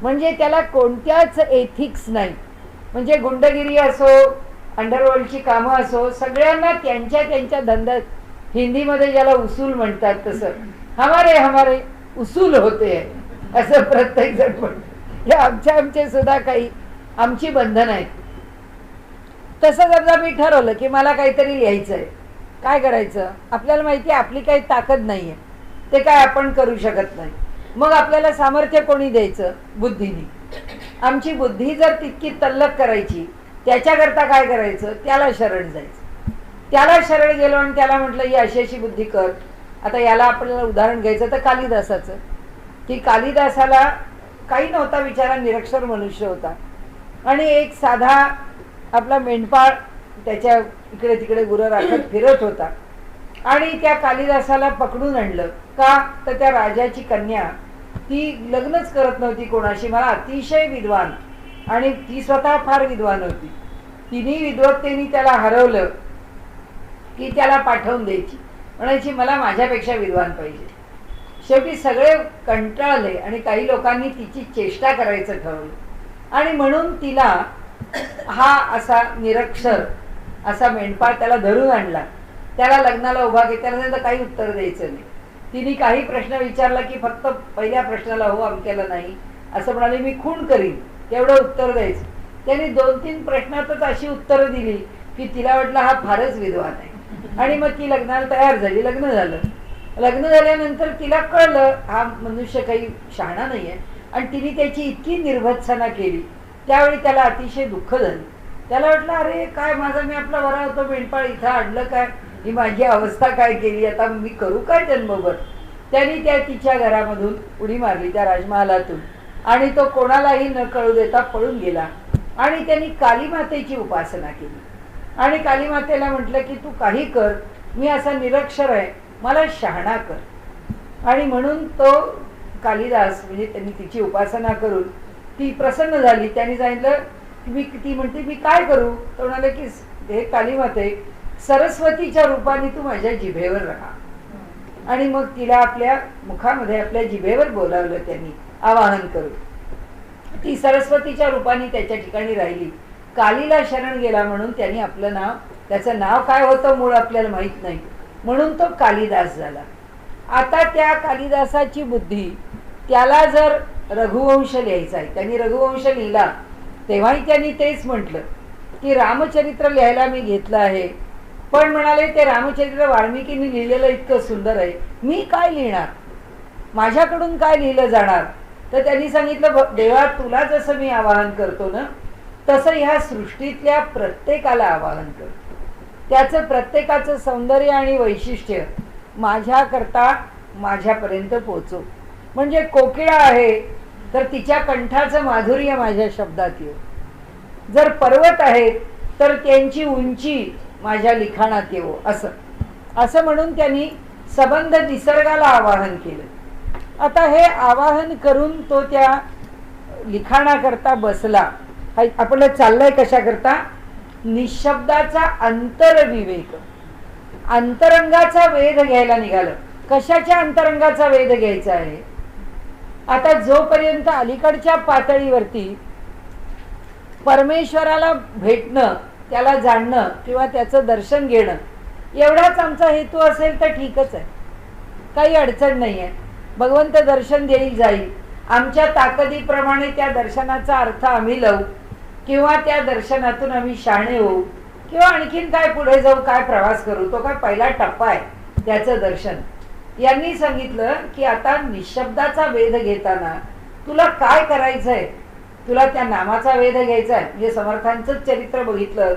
S1: म्हणजे त्याला कोणत्याच एथिक्स नाही. म्हणजे गुंडगिरी असो, अंडरवर्ल्डची कामं असो, सगळ्यांना त्यांच्या त्यांच्या धंद्यात, हिंदीमध्ये ज्याला उसूल म्हणतात तसं हमारे उसूल होते असं प्रत्येक जण म्हणतो. हे आमचे सुद्धा काही आमची बंधन आहेत. तसं समजा मी ठरवलं की मला काहीतरी लिहायचं आहे, काय करायचं? आपल्याला माहिती आहे आपली काही ताकद नाही आहे, ते काय आपण करू शकत नाही. मग आपल्याला सामर्थ्य कोणी द्यायचं? बुद्धीने. आमची बुद्धी जर तितकी तल्लख करायची, त्याच्याकरता काय करायचं? त्याला शरण जायचं. त्याला शरण गेलो आणि त्याला म्हटलं ही अशी अशी बुद्धी कर. आता याला आपल्याला उदाहरण घ्यायचं तर कालिदासाचं, की कालिदासाला काही नव्हता बिचारा, निरक्षर मनुष्य होता आणि एक साधा आपला मेंढपाळ त्याच्या इकडे तिकडे गुरं राखत फिरत होता आणि त्या कालिदासाला पकडून आणलं. का तर त्या राजाची कन्या ती लग्नच करत नव्हती कोणाशी, मला अतिशय विद्वान, आणि ती स्वतः फार विद्वान होती. तिन्ही विद्वत्तेने त्याला हरवलं की त्याला पाठवून द्यायची, म्हणायची मला माझ्यापेक्षा विद्वान पाहिजे. शेवटी सगळे कंटाळले आणि काही लोकांनी तिची चेष्टा करायचं ठरवलं आणि म्हणून तिला हा असा निरक्षर असा मेंढपाळ त्याला धरून आणला, त्याला लग्नाला उभा केला. त्यानंतर काही उत्तर द्यायचं नाही. तिने काही प्रश्न विचारला की फक्त पहिल्या प्रश्नाला हो अमक्याला नाही असं म्हणाले, मी खून करीन तेवढं उत्तर द्यायचं. त्याने 2-3 प्रश्नातच अशी उत्तरं दिली की तिला वाटलं हा फारच विद्वान आहे आणि मग ती लग्नाला तयार झाली. लग्न झालं. लग्न झाल्यानंतर तिला कळलं हा मनुष्य काही शहाणा नाही आहे आणि तिने त्याची इतकी निर्भत्सना केली. त्यावेळी त्याला अतिशय दुःख झालं. त्याला वाटलं अरे काय माझा मी आपला बरा होतो मेंढपाळ इथं आणलं काय, ही माझी अवस्था काय केली, आता मी करू काय जन्मभर. त्यांनी त्या तिच्या घरामधून उडी मारली त्या राजमहालातून आणि तो कोणालाही न कळू देता पळून गेला आणि त्यांनी कालीमातेची उपासना केली आणि कालीमातेला म्हटलं की तू काही कर, मी असा निरक्षर आहे, मला शहाणा कर. आणि म्हणून तो कालिदास म्हणजे त्यांनी तिची उपासना करून ती प्रसन्न झाली. त्यांनी सांगितलं ती म्हणते मी काय करू? तो म्हणाले की हे कालीमाते सरस्वतीच्या रूपाने तू माझ्या जिभेवर राहा. आणि मग तिला आपल्या मुखामध्ये आपल्या जिभेवर बोलावलं त्यांनी आवाहन करून. ती सरस्वतीच्या रूपाने त्याच्या ठिकाणी राहिली. कालीला शरण गेला म्हणून त्यांनी आपलं नाव, त्याचं नाव काय होतं मूळ आपल्याला माहित नाही, म्हणून तो कालिदास झाला. आता त्या कालिदासाची बुद्धी, त्याला जर रघुवंश लिहायचा आहे, त्यांनी रघुवंश लिहिला तेव्हाही त्यांनी तेच म्हटलं की रामचरित्र लिहायला मी घेतलं आहे, पण म्हणाले ते रामचरित्र वाल्मिकींनी लिहिलेलं इतकं सुंदर आहे, मी काय लिहिणार, माझ्याकडून काय लिहिलं जाणार. तर त्यांनी सांगितलं देवा तुला जसं मी आवाहन करतो ना तसं ह्या सृष्टीतल्या प्रत्येकाला आवाहन करतो. त्याचं प्रत्येकाचं सौंदर्य आणि वैशिष्ट्य माझ्याकरता माझ्यापर्यंत पोचव. म्हणजे कोकिळा आहे तर तिच्या कंठाचं माधुर्य माझ्या शब्दात येऊ. जर पर्वत आहेत तर त्यांची उंची माझ्या लिखाणात येवो, असं असं म्हणून त्यांनी सबंध निसर्गाला आवाहन केलं. आता हे आवाहन करून तो त्या लिखाणाकरता बसला. आपलं चाललंय कशा करता? निशब्दाचा अंतरविवेक, अंतरंगाचा वेध घ्यायला निघालं. कशाच्या अंतरंगाचा वेध घ्यायचा आहे? आता जोपर्यंत अलीकडच्या पातळीवरती परमेश्वराला भेटणं, त्याला जाणणं किंवा त्याचं दर्शन घेणं एवढाच आमचा हेतू असेल तर ठीकच आहे, काही अडचण नाही आहे. भगवंत दर्शन देईल जाईल, आमच्या ताकदीप्रमाणे त्या दर्शनाचा अर्थ आम्ही लावू किंवा त्या दर्शनातून आम्ही शहाणे होऊ किंवा आणखीन काय पुढे जाऊ, काय प्रवास करू, तो काय पहिला टप्पा आहे त्याचं दर्शन. यांनी सांगितलं की आता निशब्दाचा वेध घेताना तुला काय करायचंय? तुला त्या नामाचा वेध घ्यायचा आहे. म्हणजे समर्थांचंच चरित्र बघितलं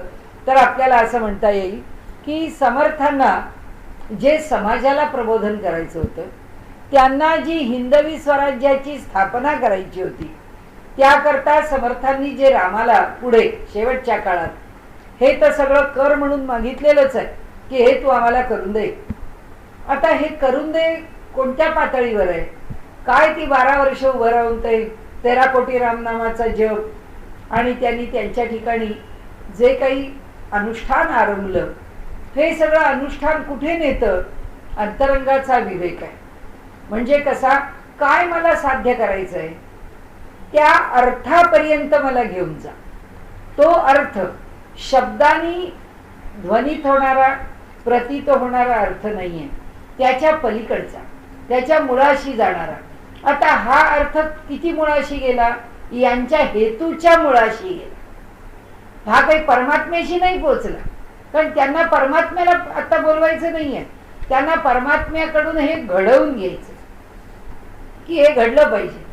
S1: तर आपल्याला असं म्हणता येईल की समर्थांना जे समाजाला प्रबोधन करायचं होतं, त्यांना जी हिंदवी स्वराज्याची स्थापना करायची होती, त्याकरता समर्थांनी जे रामाला पुढे शेवटच्या काळात हे तर सगळं कर म्हणून मागितलेलंच आहे की हे तू आम्हाला करून दे. आता हे करून दे कोणत्या पातळीवर आहे? काय ती 12 वर्ष उभं राहून ते 13 कोटी रामनामाचा जप आणि त्यांनी त्यांच्या ठिकाणी जे काही अनुष्ठान आरंभलं, हे सगळं अनुष्ठान कुठे नेतं? अंतरंगाचा विवेक आहे. म्हणजे कसा? काय मला साध्य करायचं आहे त्या अर्थापर्यंत मला घेऊन जा. तो अर्थ शब्दांनी ध्वनित होणारा, प्रतीत होणारा अर्थ नाहीये, त्याच्या पलीकडचा, त्याच्या मुळाशी जाणारा. आता हा अर्थ किती मुळाशी गेला? यांच्या हेतूच्या मुळाशी गेला. हा काही परमात्म्याशी नाही पोचला, कारण त्यांना परमात्म्याला आता बोलवायचं नाहीये, त्यांना परमात्म्याकडून हे घडवून घ्यायचं की हे घडलं पाहिजे.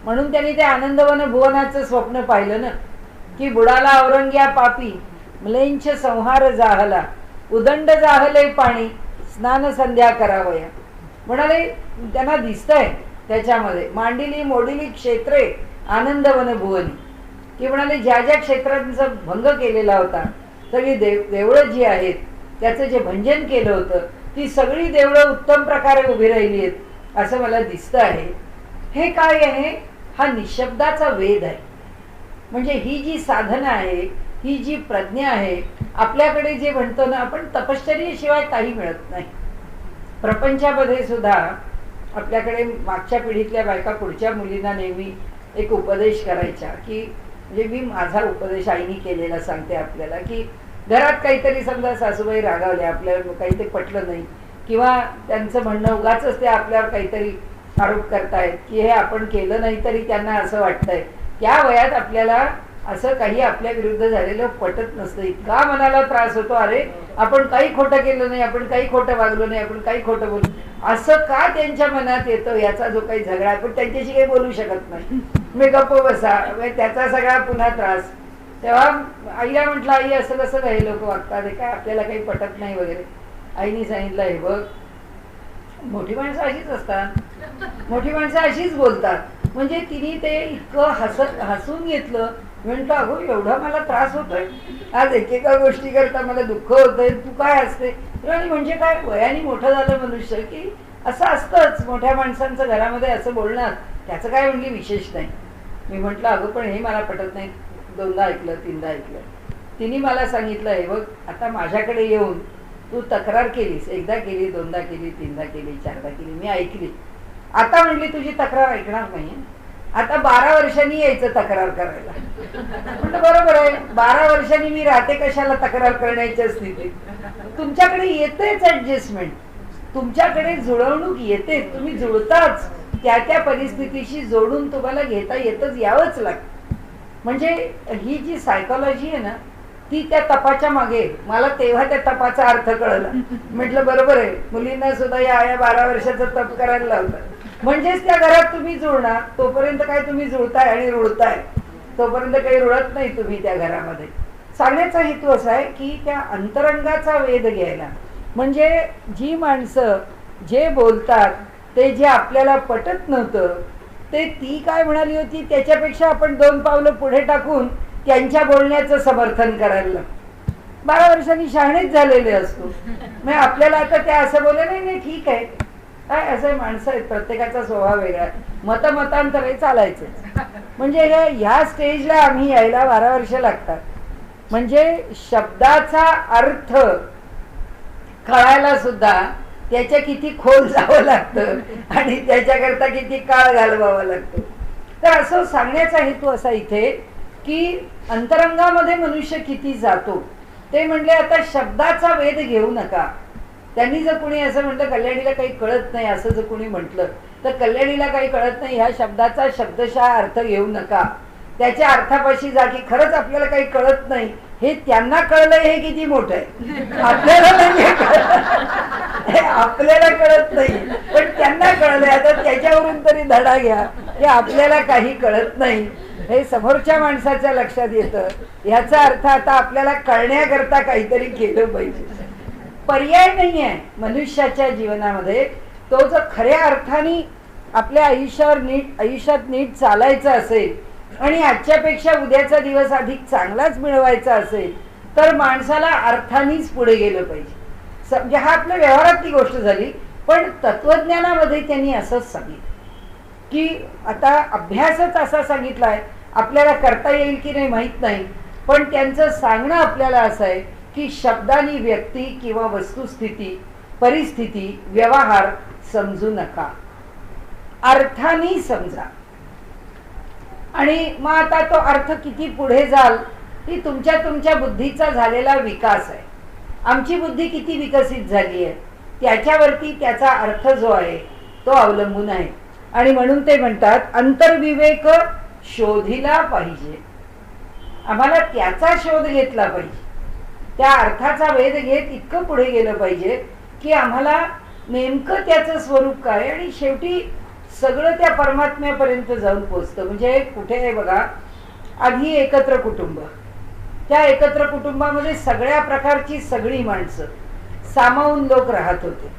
S1: म्हणून त्यांनी ते आनंदवन भुवनाचं स्वप्न पाहिलं ना, की बुडाला औरंग्या पापी म्लेंछ संहार जाहला, उदंड जाहले पाणी स्नान संध्या करावया. म्हणाले त्यांना दिसतंय त्याच्यामध्ये मांडिली मोडिली क्षेत्रे आनंदवन भुवनी, की म्हणाले ज्या ज्या क्षेत्रांचा भंग केलेला होता, सगळी देवळं जी आहेत त्याचं जे भंजन केलं होतं, ती सगळी देवळं उत्तम प्रकारे उभी राहिली आहेत असं मला दिसतं आहे. हे काय आहे? हा निशब्दाचा वेध आहे. म्हणजे ही जी साधना आहे, ही जी प्रज्ञा आहे, आपल्याकडे जे म्हणतो ना आपण, तपश्चर्येशिवाय काही मिळत नाही. प्रपंचामध्ये सुद्धा आपल्याकडे मागच्या पिढीतल्या बायका पुढच्या मुलींना नेहमी एक उपदेश करायच्या, की म्हणजे मी माझा उपदेश आईनी केलेला सांगते आपल्याला, की घरात काहीतरी समजा सासूबाई रागावल्या, आपल्याला काही ते पटलं नाही किंवा त्यांचं म्हणणं उगाच ते आपल्यावर काहीतरी आरोप करतायत की हे आपण केलं नाही तरी त्यांना असं वाटतंय, त्या वयात आपल्याला असं काही आपल्या विरुद्ध झालेलं पटत नसतं. इतका मनाला त्रास होतो, अरे आपण काही खोटं केलं नाही, आपण काही खोटं वागलो नाही, आपण काही खोटं बोलू, असं का त्यांच्या मनात येतं याचा जो काही झगडा आहे. पण त्यांच्याशी काही बोलू शकत नाही, मी गप्प बसा, त्याचा सगळा पुन्हा त्रास. तेव्हा आईला म्हटलं, आई असं कसं हे लोक वागतात, हे काय आपल्याला काही पटत नाही वगैरे. आईने सांगितलं, हे बघ, मोठी माणसं अशीच असतात, मोठी माणसं अशीच बोलतात. म्हणजे तिने ते इतकं हसून घेतलं. म्हणतो, अगो एवढा मला त्रास होतोय आज, एकेका गोष्टी करता मला दुःख होतंय, तू काय असते? आणि म्हणजे काय, वयाने मोठं झालं मनुष्य की असं असतंच, मोठ्या माणसांचं घरामध्ये असं बोलणार, त्याचं काय म्हणजे विशेष नाही. मी म्हटलं, अगं पण हे मला पटत नाही. 2दा ऐकलं, 3दा ऐकलं. तिने मला सांगितलं, हे बघ, आता माझ्याकडे येऊन तू तक्रार केलीस, 1दा केली, 2दा केली, 3दा केली, 4दा केली, मी ऐकली. आता म्हणली तुझी तक्रार ऐकणार नाही, आता 12 वर्षांनी यायचं तक्रार करायला. म्हटलं बरोबर आहे, 12 वर्षांनी मी राहते कशाला तक्रार करण्याच्या स्थितीत. तुमच्याकडे येतेच ऍडजस्टमेंट, तुमच्याकडे जुळवणूक येते, तुम्ही जुळताच, त्या त्या परिस्थितीशी जोडून तुम्हाला घेता येतच, यावंच लागतं. म्हणजे ही जी सायकोलॉजी आहे ना, ती त्या तपाच्या मागे. मला तेव्हा त्या तपाचा अर्थ कळला. म्हटलं बरोबर आहे, मुलींना सुद्धा या 12 वर्षाचं तप करायला लावतात. म्हणजेच त्या घरात तुम्ही जुळणार, तोपर्यंत काय तुम्ही जुळताय आणि रुळताय, तोपर्यंत काही रुळत नाही तुम्ही त्या घरामध्ये. सांगण्याचा हेतू असा आहे की त्या अंतरंगाचा वेध घ्यायला, म्हणजे जी माणसं जे बोलतात ते जे आपल्याला पटत नव्हतं, ते ती काय म्हणाली होती त्याच्यापेक्षा आपण 2 पावलं पुढे टाकून त्यांच्या बोलण्याचं समर्थन करायला. 12 वर्षांनी शहाणेच झालेले असतो. मग आपल्याला आता ते असं बोलले नाही नाही ठीक आहे, काय असे माणसं आहेत, प्रत्येकाचा स्वभाव वेगळा, मतांतरे चालायचे. म्हणजे ह्या स्टेजला आम्ही यायला 12 वर्ष लागतात. म्हणजे शब्दाचा अर्थ कळायला सुद्धा त्याच्या किती खोल जावं लागतं आणि त्याच्याकरता किती काळ घालवावा लागतो. तर असं सांगण्याचा हेतू असा इथे की अंतरंगामध्ये मनुष्य किती जातो. ते म्हणले आता शब्दाचा वेध घेऊ नका. त्यांनी जर कुणी असं म्हटलं कल्याणीला काही कळत नाही असं जर कुणी म्हटलं तर कल्याणीला काही कळत नाही ह्या शब्दाचा शब्दशः अर्थ घेऊ नका. त्याच्या अर्थापाशी जा की खरंच आपल्याला काही कळत नाही. हे त्यांना कळलंय हे किती मोठं आहे. आपल्याला नाही आपल्याला कळत नाही पण त्यांना कळलंय. आता त्याच्यावरून तरी धडा घ्या की आपल्याला काही कळत नाही हे समोरच्या माणसाच्या लक्षात येतं. ह्याचा अर्थ आता आपल्याला कळण्याकरता काहीतरी केलं पाहिजे. पर्याय नाही आहे मनुष्याच्या जीवनामध्ये. तो जर खऱ्या अर्थाने आपल्या आयुष्यात नीट चालायचं असेल आणि आजच्यापेक्षा उद्याचा दिवस अधिक चांगलाच मिळवायचा असेल तर माणसाला अर्थानेच पुढे गेलं पाहिजे. म्हणजे हा आपल्या व्यवहारातली गोष्ट झाली. पण तत्वज्ञानामध्ये त्यांनी असंच सांगितलं की आता अभ्यासच असा सांगितलाय, आपल्याला करता येईल की नाही माहीत नाही, पण त्यांचं सांगणं आपल्याला असं आहे की शब्दांनी व्यक्ती किंवा वस्तुस्थिती, परिस्थिती, व्यवहार समजू नका, अर्थाने समजा. आणि मग आता तो अर्थ किती पुढे जाल ही तुमच्या बुद्धीचा झालेला विकास आहे. आमची बुद्धी किती विकसित झाली आहे त्याच्यावरती त्याचा अर्थ जो आहे तो अवलंबून आहे. आणि म्हणून ते म्हणतात अंतर्विवेक शोधिला पाहिजे. आम्हाला त्याचा शोध घेतला पाहिजे. त्या अर्थाचा वेध घेत इतकं पुढे गेलं पाहिजे की आम्हाला नेमकं त्याचं स्वरूप काय आणि शेवटी सगळं त्या परमात्म्यापर्यंत जाऊन पोचतं. म्हणजे कुठे आहे बघा, आधी एकत्र कुटुंब, त्या एकत्र कुटुंबामध्ये सगळ्या प्रकारची सगळी माणसं सामावून लोक राहत होते.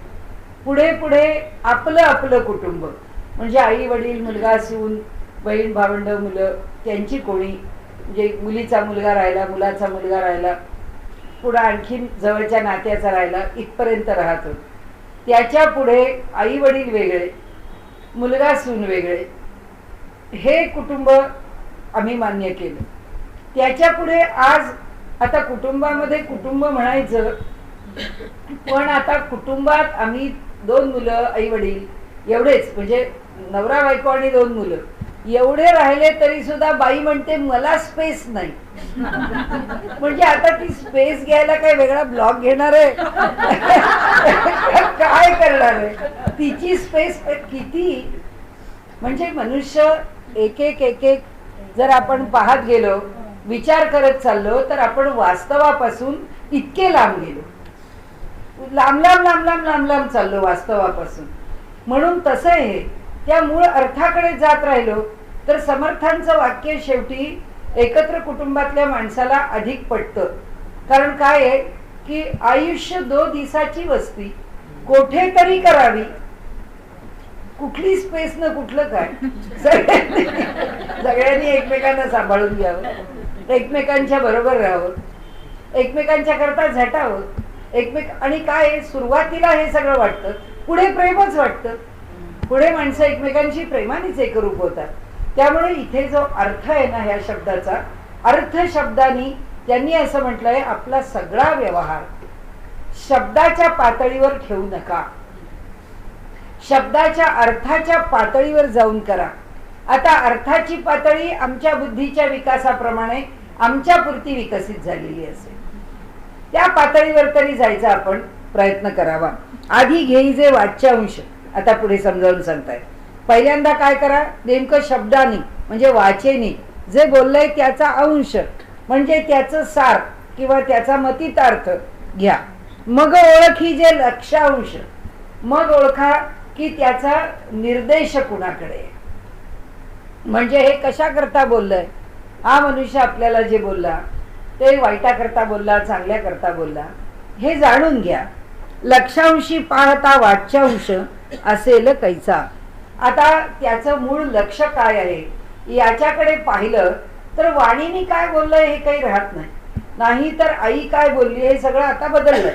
S1: पुढे पुढे आपलं आपलं कुटुंब म्हणजे आई वडील, मुलगा सून, बहीण भावंड, मुलं, त्यांची कोणी, म्हणजे मुलीचा मुलगा राहिला, मुलाचा मुलगा राहिला, पुढे आणखीन जवळच्या नात्याचा राहिला, इथपर्यंत राहत होते. त्याच्या पुढे आई वडील वेगळे, मुलगा सून वेगळे, हे कुटुंब आम्ही मान्य केलं. त्याच्या पुढे आज आता कुटुंबामध्ये कुटुंब म्हणायचं, पण आता कुटुंबात आम्ही 2 मुलं, आई वडील एवढेच, म्हणजे नवरा बायको आणि 2 मुलं एवढे राहिले तरी सुद्धा बाई म्हणते मला स्पेस नाही. म्हणजे आता ती स्पेस घ्यायला काय वेगळा ब्लॉक घेणार आहे काय करणार आहे. तिची स्पेस किती, म्हणजे मनुष्य एक एक जर आपण पाहत गेलो, विचार करत चाललो तर आपण वास्तवापासून इतके लांब गेलो, लांब चाललो वास्तवापासून. म्हणून तसं आहे, त्या मूळ अर्थाकडे जात राहिलो तर समर्थांचं वाक्य शेवटी एकत्र कुटुंबातल्या माणसाला अधिक पटतं. कारण काय आहे की आयुष्य 2 दिवसाची वस्ती कोठेतरी करावी, कुठली स्पेस न कुठलं काय, सगळ्यांनी एकमेकांना सांभाळून घ्यावं, एकमेकांच्या बरोबर राहावं, एकमेकांच्या करता झटावं आणि काय सुरुवातीला हे सगळं वाटतं, पुढे प्रेमच वाटतं, पुढे माणसं एकमेकांशी प्रेमानेच एकरूप होतात. त्यामुळे इथे जो अर्थ आहे ना ह्या शब्दाचा, अर्थ शब्दानी त्यांनी असं म्हटलंय आपला सगळा व्यवहार शब्दाच्या पातळीवर ठेवू नका, शब्दाच्या अर्थाच्या पातळीवर जाऊन करा. आता अर्थाची पातळी आमच्या बुद्धीच्या विकासाप्रमाणे आमच्या पुरती विकसित झालेली असेल, त्या पातळीवर तरी जायचा आपण प्रयत्न करावा. आधी घेईजे वाच्यांश, आता पुढे समजावून सांगताय. पहिल्यांदा काय करा, नेमकं शब्दानी म्हणजे वाचेनी जे बोललंय त्याचा अंश म्हणजे त्याचं सार किंवा त्याचा मतितार्थ घ्या. मग ओळखी जे लक्षांश, मग ओळखा की त्याचा निर्देश कुणाकडे, म्हणजे हे कशा करता बोललंय, हा मनुष्य आपल्याला जे बोलला ते वाईटा करता बोलला, चांगल्या करता बोलला, हे जाणून घ्या. लक्षांशी पाहता वाच्यांश असेल कैसा. आता त्याचं मूळ लक्ष काय आहे याच्याकडे पाहिलं तर वाणीने काय बोललंय हे काही राहत नाही. नाही तर आई काय बोलली हे सगळं आता बदललं.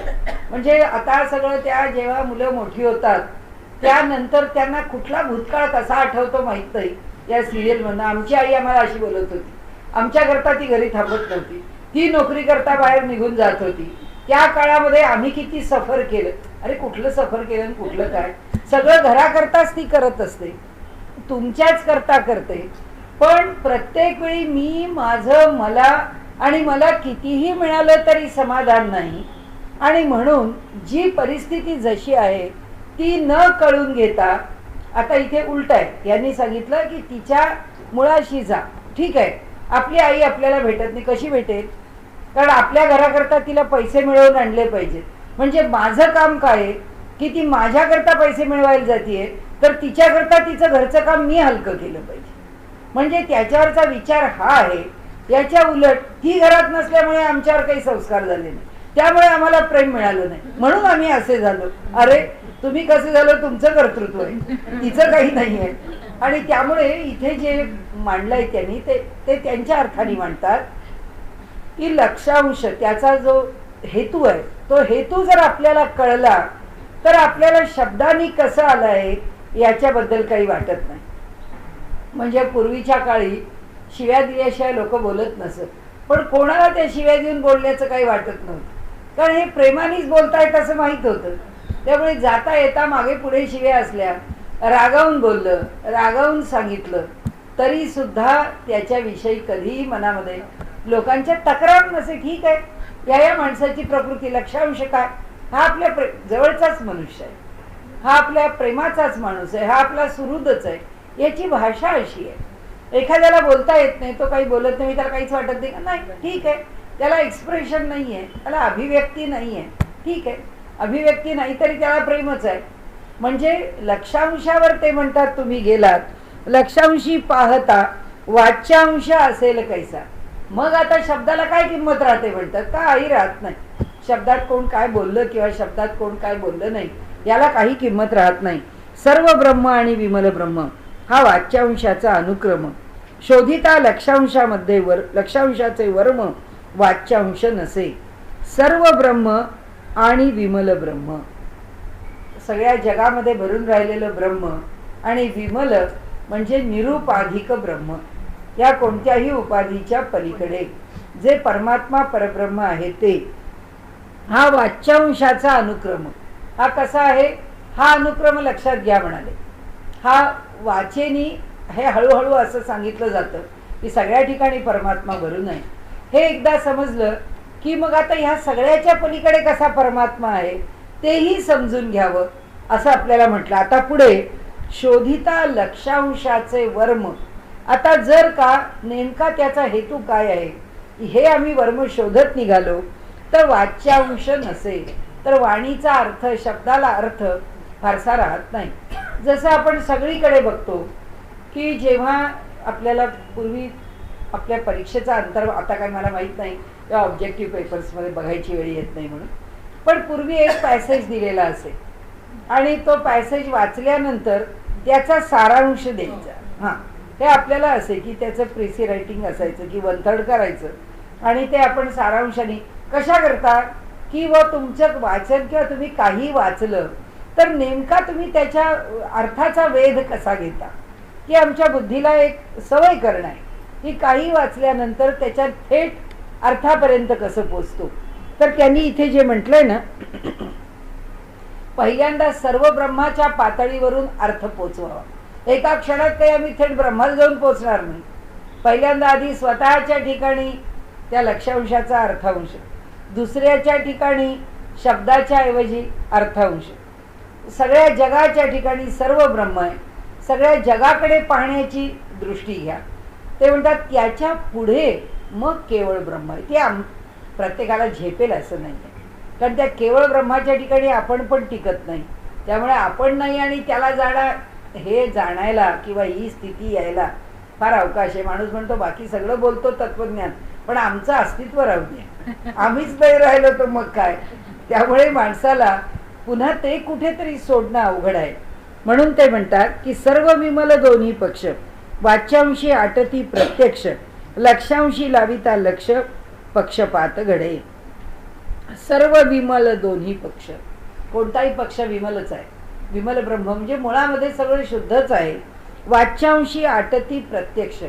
S1: म्हणजे आता सगळं त्या जेव्हा मुलं मोठी होतात त्यानंतर त्यांना कुठला भूतकाळ कसा आठवतो माहित नाही. या सिरियल मधनं आमची आई आम्हाला अशी बोलत होती, आमच्याकरता ती घरी थांबत नव्हती, ती नोकरी करता बाहेर निघून जात होती. त्या काळामध्ये आम्ही किती सफर केलं. अरे कुठलं सफर केलं आणि कुठलं काय, सगळं घराकरताच ती करत असते, तुमच्याच करता करते. पण प्रत्येक वेळी मी माझं मला आणि मला कितीही मिळालं तरी समाधान नाही. आणि म्हणून जी परिस्थिती जशी आहे ती न कळून घेता, आता इथे उलट आहे, यांनी सांगितलं की तिच्या मुळाशी जा. ठीक आहे, आपली आई आपल्याला भेटत नाही, कशी भेटेल? कारण आपल्या घराकरता तिला पैसे मिळवून आणले पाहिजेत. म्हणजे माझं काम काय आहे की ती माझ्याकरता पैसे मिळवायला जातीये, तर तिच्याकरता तिचं घरचं काम मी हलकं केलं पाहिजे. म्हणजे त्याच्यावरचा विचार हा आहे. याच्या उलट ती घरात नसल्यामुळे आमच्यावर काही संस्कार झाले नाही, त्यामुळे आम्हाला प्रेम मिळालं नाही, म्हणून आम्ही असे झालो. अरे तुम्ही कसे झालं तुमचं कर्तृत्व आहे, तिचं काही नाही आहे. आणि त्यामुळे इथे जे मांडलंय त्यांनी ते त्यांच्या अर्थाने मांडतात की लक्षांश, त्याचा जो हेतू आहे तो हेतू जर आपल्याला कळला तर आपल्याला शब्दांनी कसं आलं आहे याच्याबद्दल काही वाटत नाही. म्हणजे पूर्वीच्या काळी शिव्या दिल्याशिवाय लोक बोलत नसत, पण कोणाला त्या शिव्या देऊन बोलण्याचं काही वाटत नव्हतं, कारण हे प्रेमानेच बोलतायत असं माहीत होतं. त्यामुळे जाता येता मागे पुढे शिव्या असल्या, रागावून बोललं, रागावून सांगितलं तरी सुद्धा त्याच्याविषयी कधीही मनामध्ये लोकांच्या तक्रार नसे. ठीक आहे, या माणसाची प्रकृती, लक्षांश काय, हा आपल्या जवळचाच मनुष्य आहे, हा आपल्या प्रेमाचाच माणूस आहे, हा आपला सुहृदच आहे. याची भाषा अशी आहे. एखाद्याला बोलता येत नाही, तो काही बोलत नाही, त्याला काहीच वाटत नाही, नाही ठीक आहे, त्याला एक्सप्रेशन नाही आहे, त्याला अभिव्यक्ती नाही आहे, ठीक आहे, अभिव्यक्ती नाही तरी त्याला प्रेमच आहे. म्हणजे लक्षांशावर ते म्हणतात तुम्ही गेलात, लक्षांशी पाहता वाच्यांश असेल कैसा. मग आता शब्दाला काय किंमत राहते म्हणतात का? आई राहत नाही. शब्दात कोण काय बोललं किंवा शब्दात कोण काय बोललं नाही याला काही किंमत राहत नाही. सर्व ब्रह्म आणि विमल ब्रह्म हा वाच्यांशाचा अनुक्रम. शोधिता लक्षांशामध्ये लक्षांशाचे वर्म वाच्यांश नसे. सर्व ब्रह्म आणि विमल ब्रह्म, सगळ्या जगामध्ये भरून राहिलेलं ब्रह्म आणि विमल म्हणजे निरुपाधिक ब्रह्म, या कोणत्याही उपाधीच्या पलीकडे जे परमात्मा परब्रह्म आहे ते. हा वाच्यांशाचा अनुक्रम. हा कसा आहे? हा अनुक्रम लक्षात घ्या म्हणाले. हा वाचेनी हे हळूहळू असं सांगितलं जातं की सगळ्या ठिकाणी परमात्मा भरून आहे. हे एकदा समजलं की मग आता ह्या सगळ्याच्या पलीकडे कसा परमात्मा आहे तेही समजून घ्यावं असं आपल्याला म्हटलं. आता पुढे शोधिता लक्षांशाचे वर्म. आता जर का नेमका त्याचा हेतू काय आहे हे आम्ही वर्म शोधत निघालो तर वाच्यांश नसे, तर वाणीचा अर्थ, शब्दाला अर्थ फारसा राहत नाही. जसं आपण सगळीकडे बघतो की जेव्हा आपल्याला पूर्वी आपल्या परीक्षेचा अंतर, आता काय मला माहीत नाही या ऑब्जेक्टिव्ह पेपर्समध्ये बघायची वेळ येत नाही म्हणून, पण पूर्वी एक पॅसेज दिलेला असेल आणि तो पॅसेज वाचल्यानंतर त्याचा सारांश द्यायचा. हां, हे आपल्याला असे की त्याचं प्रेसी रायटिंग असायचं की 1/3 करायचं आणि ते आपण सारांशाने कशा करता की व तुमचं वाचन किंवा तुम्ही काही वाचलं तर नेमका तुम्ही त्याच्या अर्थाचा वेध कसा घेता, की आमच्या बुद्धीला एक सवय करणं आहे की काही वाचल्यानंतर त्याच्या थेट अर्थापर्यंत कसं पोचतो. तर त्यांनी इथे जे म्हटलंय ना, पहिल्यांदा सर्व ब्रह्माच्या पातळीवरून अर्थ पोचवावा. एका क्षणात काही आम्ही थेट ब्रह्माला जाऊन पोचणार नाही. पहिल्यांदा आधी स्वतःच्या ठिकाणी त्या लक्षांशाचा अर्थांश, दुसऱ्याच्या ठिकाणी शब्दाच्या ऐवजी अर्थांश, सगळ्या जगाच्या ठिकाणी सर्व ब्रह्म आहे, सगळ्या जगाकडे पाहण्याची दृष्टी घ्या. ते म्हणतात त्याच्या पुढे मग केवळ ब्रह्म आहे. ते प्रत्येकाला झेपेल असं नाही आहे, कारण त्या केवळ ब्रह्माच्या ठिकाणी आपण पण टिकत नाही. त्यामुळे आपण नाही आणि त्याला हे जाणायला किंवा ही स्थिती यायला फार अवकाश आहे. माणूस म्हणतो बाकी सगळं बोलतो तत्वज्ञान, पण आमचं अस्तित्व राहू द्या, आम्हीच नाही राहिलो तर मग काय. त्यामुळे माणसाला पुन्हा ते कुठेतरी सोडणं अवघड आहे. म्हणून ते म्हणतात की सर्व विमल दोन्ही पक्ष, वाच्यांशी आटती प्रत्यक्ष, लक्षांशी लाविता लक्ष, पक्षपात घडे. सर्व विमल दोन्ही पक्ष. कोणताही पक्ष विमलच आहे. विमल ब्रह्म म्हणजे मुळामध्ये सगळं शुद्धच आहे. वाच्यांशी आटती प्रत्यक्ष.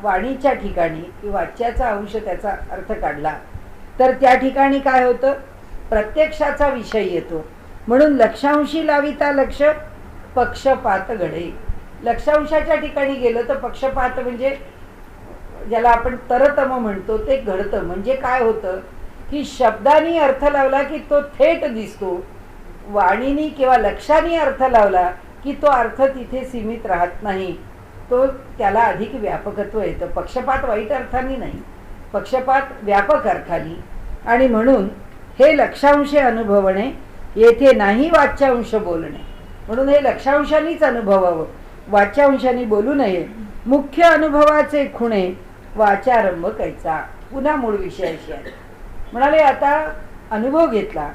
S1: वाणीच्या ठिकाणी वाच्याचा अंश त्याचा अर्थ काढला तर त्या ठिकाणी काय होतं, प्रत्यक्षाचा विषय येतो. म्हणून लक्षांशी लाविता लक्ष पक्षपात घडे. लक्षांशाच्या ठिकाणी गेलं तर पक्षपात म्हणजे ज्याला आपण तरतम म्हणतो ते घडतं. म्हणजे काय होतं की शब्दानी अर्थ लावला की तो थेट दिसतो, वाणीनी किंवा लक्षाने अर्थ लावला की तो अर्थ तिथे सीमित राहत नाही, तो त्याला अधिक व्यापकत्व येतं. पक्षपात वाईट अर्थाने नाही, पक्षपात व्यापक अर्थाने. आणि म्हणून हे लक्षांश अनुभवणे, येथे नाही वाच्यांश बोलणे. म्हणून हे लक्षांशानेच अनुभवावं, वाच्यांशाने बोलू नये. मुख्य अनुभवाचे खुणे वाचारंभ कैचा. पुन्हा मूळ विषयाशी आहे. म्हणाले आता अनुभव घेतला,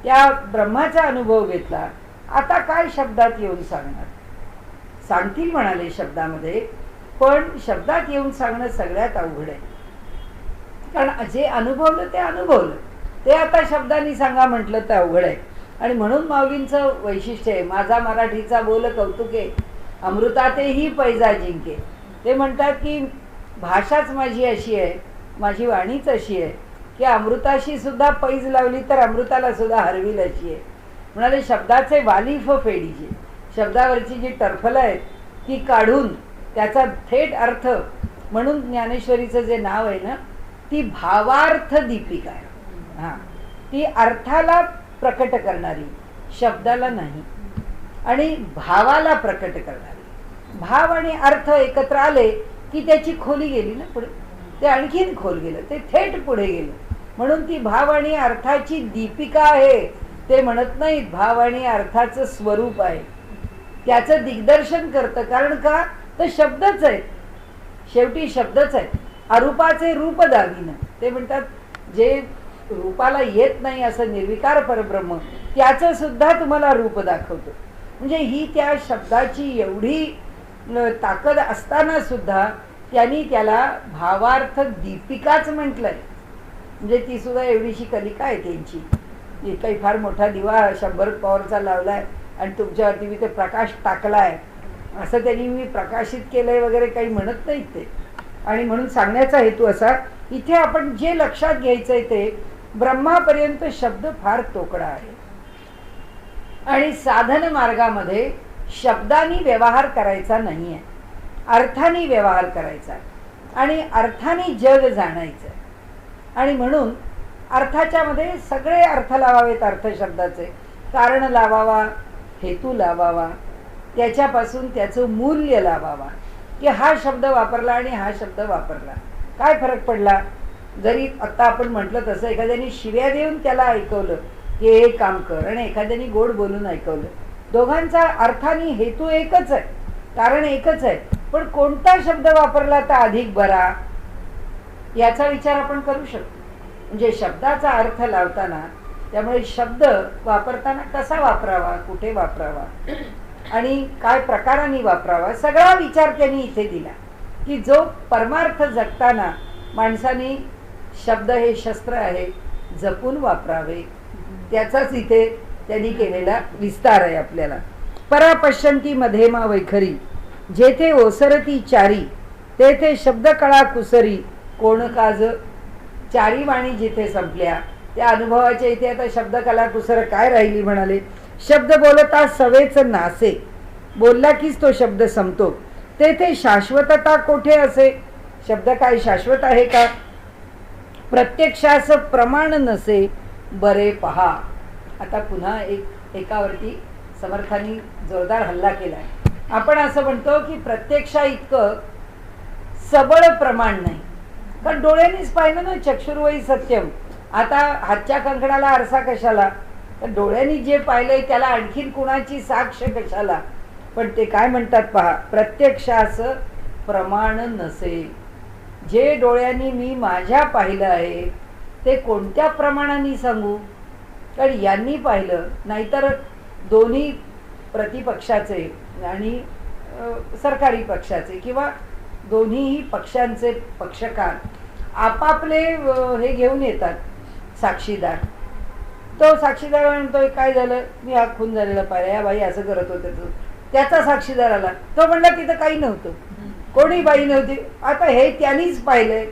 S1: त्या ब्रह्माचा अनुभव घेतला, आता काय शब्दात येऊन सांगणार. सांगतील म्हणाले शब्दामध्ये, पण शब्दात येऊन सांगणं सगळ्यात अवघड आहे. कारण जे अनुभवलं ते अनुभवलं, ते आता शब्दांनी सांगा म्हटलं तर अवघड आहे. आणि म्हणून माऊलींचं वैशिष्ट्य आहे, माझा मराठीचा बोल कौतुके अमृतातेही पैजा जिंके. ते म्हणतात की भाषाच माझी अशी आहे, माझी वाणीच अशी आहे की अमृताशी सुद्धा पैज लावली तर अमृताला सुद्धा हरविल अशी आहे. म्हणाले शब्दाचे वालिफ फेडीचे. शब्दावरची जी टरफलं आहेत ती काढून त्याचा थेट अर्थ, म्हणून ज्ञानेश्वरीचं जे नाव आहे ना, ती भावार्थ दीपिका आहे. हां, ती अर्थाला प्रकट करणारी, शब्दाला नाही, आणि भावाला प्रकट करणारी. भाव आणि अर्थ एकत्र आले की त्याची खोली गेली ना पुढे, ते आणखीन खोल गेलं, ते थेट पुढे गेलं. म्हणून ती भाव आणि अर्थाची दीपिका आहे. ते म्हणत नाहीत भाव आणि अर्थाचं स्वरूप आहे, त्याचं दिग्दर्शन करतं. कारण का, तर शब्दच आहेत, शेवटी शब्दच आहेत. अरूपाचे रूप दाविनं. ते म्हणतात जे रूपाला येत नाही असं निर्विकार परब्रह्म, त्याचं सुद्धा तुम्हाला रूप दाखवतो. म्हणजे ही त्या शब्दाची एवढी ताकद असताना सुद्धा त्यांनी त्याला भावार्थ दीपिकाच म्हटलंय. म्हणजे ती सुद्धा एवढीशी कलिका आहे त्यांची. काही फार मोठा दिवा 100 पॉवरचा लावलाय आणि तुमच्यावरती मी ते प्रकाश टाकलाय असं त्यांनी मी प्रकाशित केलंय वगैरे काही म्हणत नाहीत ते. आणि म्हणून सांगण्याचा हेतू असा, इथे आपण जे लक्षात घ्यायचंय ते ब्रह्मापर्यंत शब्द फार तोकडा आहे. आणि साधन मार्गामध्ये शब्दांनी व्यवहार करायचा नाहीये, अर्थाने व्यवहार करायचा आणि अर्थाने जग जाणायचं. आणि म्हणून अर्थाच्या मध्ये सगळे अर्थ लावावेत. अर्थ शब्दाचे कारण लावावा, हेतू लावावा, त्याच्यापासून त्याचं मूल्य लावावा. की हा शब्द वापरला आणि हा शब्द वापरला, काय फरक पडला. जरी आत्ता आपण म्हटलं तसं एखाद्याने शिव्या देऊन त्याला ऐकवलं की हे काम कर, आणि एखाद्याने गोड बोलून ऐकवलं, दोघांचा अर्थाने हेतू एकच आहे, कारण एकच आहे. पण कोणता शब्द वापरला तर अधिक बरा, याचा विचार आपण करू शकतो. म्हणजे शब्दाचा अर्थ लावताना, त्यामुळे शब्द वापरताना कसा वापरावा, कुठे वापरावा आणि काय प्रकाराने वापरावा, सगळा विचार त्यांनी इथे दिला. की जो परमार्थ जगताना माणसाने शब्द हे शस्त्र आहे, जपून वापरावे, त्याचाच इथे त्यांनी केलेला विस्तार आहे आपल्याला. परापश्यंती मध्ये मा वैखरी, जेथे ओसरती चारी, तेथे शब्द कळा कुसरी, कोण काज. चारी वाणी जिथे संपल्या त्या अनुभवाच्या इथे आता शब्द कला कुसर काय राहिली. म्हणाले शब्द बोलता सवेच नासे, बोलला कीच तो शब्द संपतो, तेथे शाश्वतता कोठे असे. शब्द काय शाश्वत आहे का. प्रत्यक्षास प्रमाण नसे बरे पहा. आता पुन्हा एकावरती समर्थांनी जोरदार हल्ला केलाय. आपण असं म्हणतो की प्रत्यक्षा इतकं सबळ प्रमाण नाही, कारण डोळ्यांनीच पाहिलं ना, चक्षुर्वयी सत्यम. आता हातच्या कंकणाला आरसा कशाला, तर डोळ्यांनी जे पाहिलंय त्याला आणखीन कुणाची साक्ष कशाला. पण ते काय म्हणतात पहा, प्रत्यक्षास प्रमाण नसे. जे डोळ्यांनी मी माझ्या पाहिलं आहे ते कोणत्या प्रमाणाने सांगू, कारण यांनी पाहिलं, नाहीतर दोन्ही प्रतिपक्षाचे आणि सरकारी पक्षाचे किंवा दोन्हीही पक्षांचे पक्षकार आपापले हे घेऊन येतात साक्षीदार. तो साक्षीदार म्हणतोय काय झालं, मी हा खून झालेला पाहिला, या बाई असं करत होते. त्याचा साक्षीदार आला, तो म्हणला तिथं काही नव्हतं, कोणी बाई नव्हती. आता हे त्यांनीच पाहिलंय.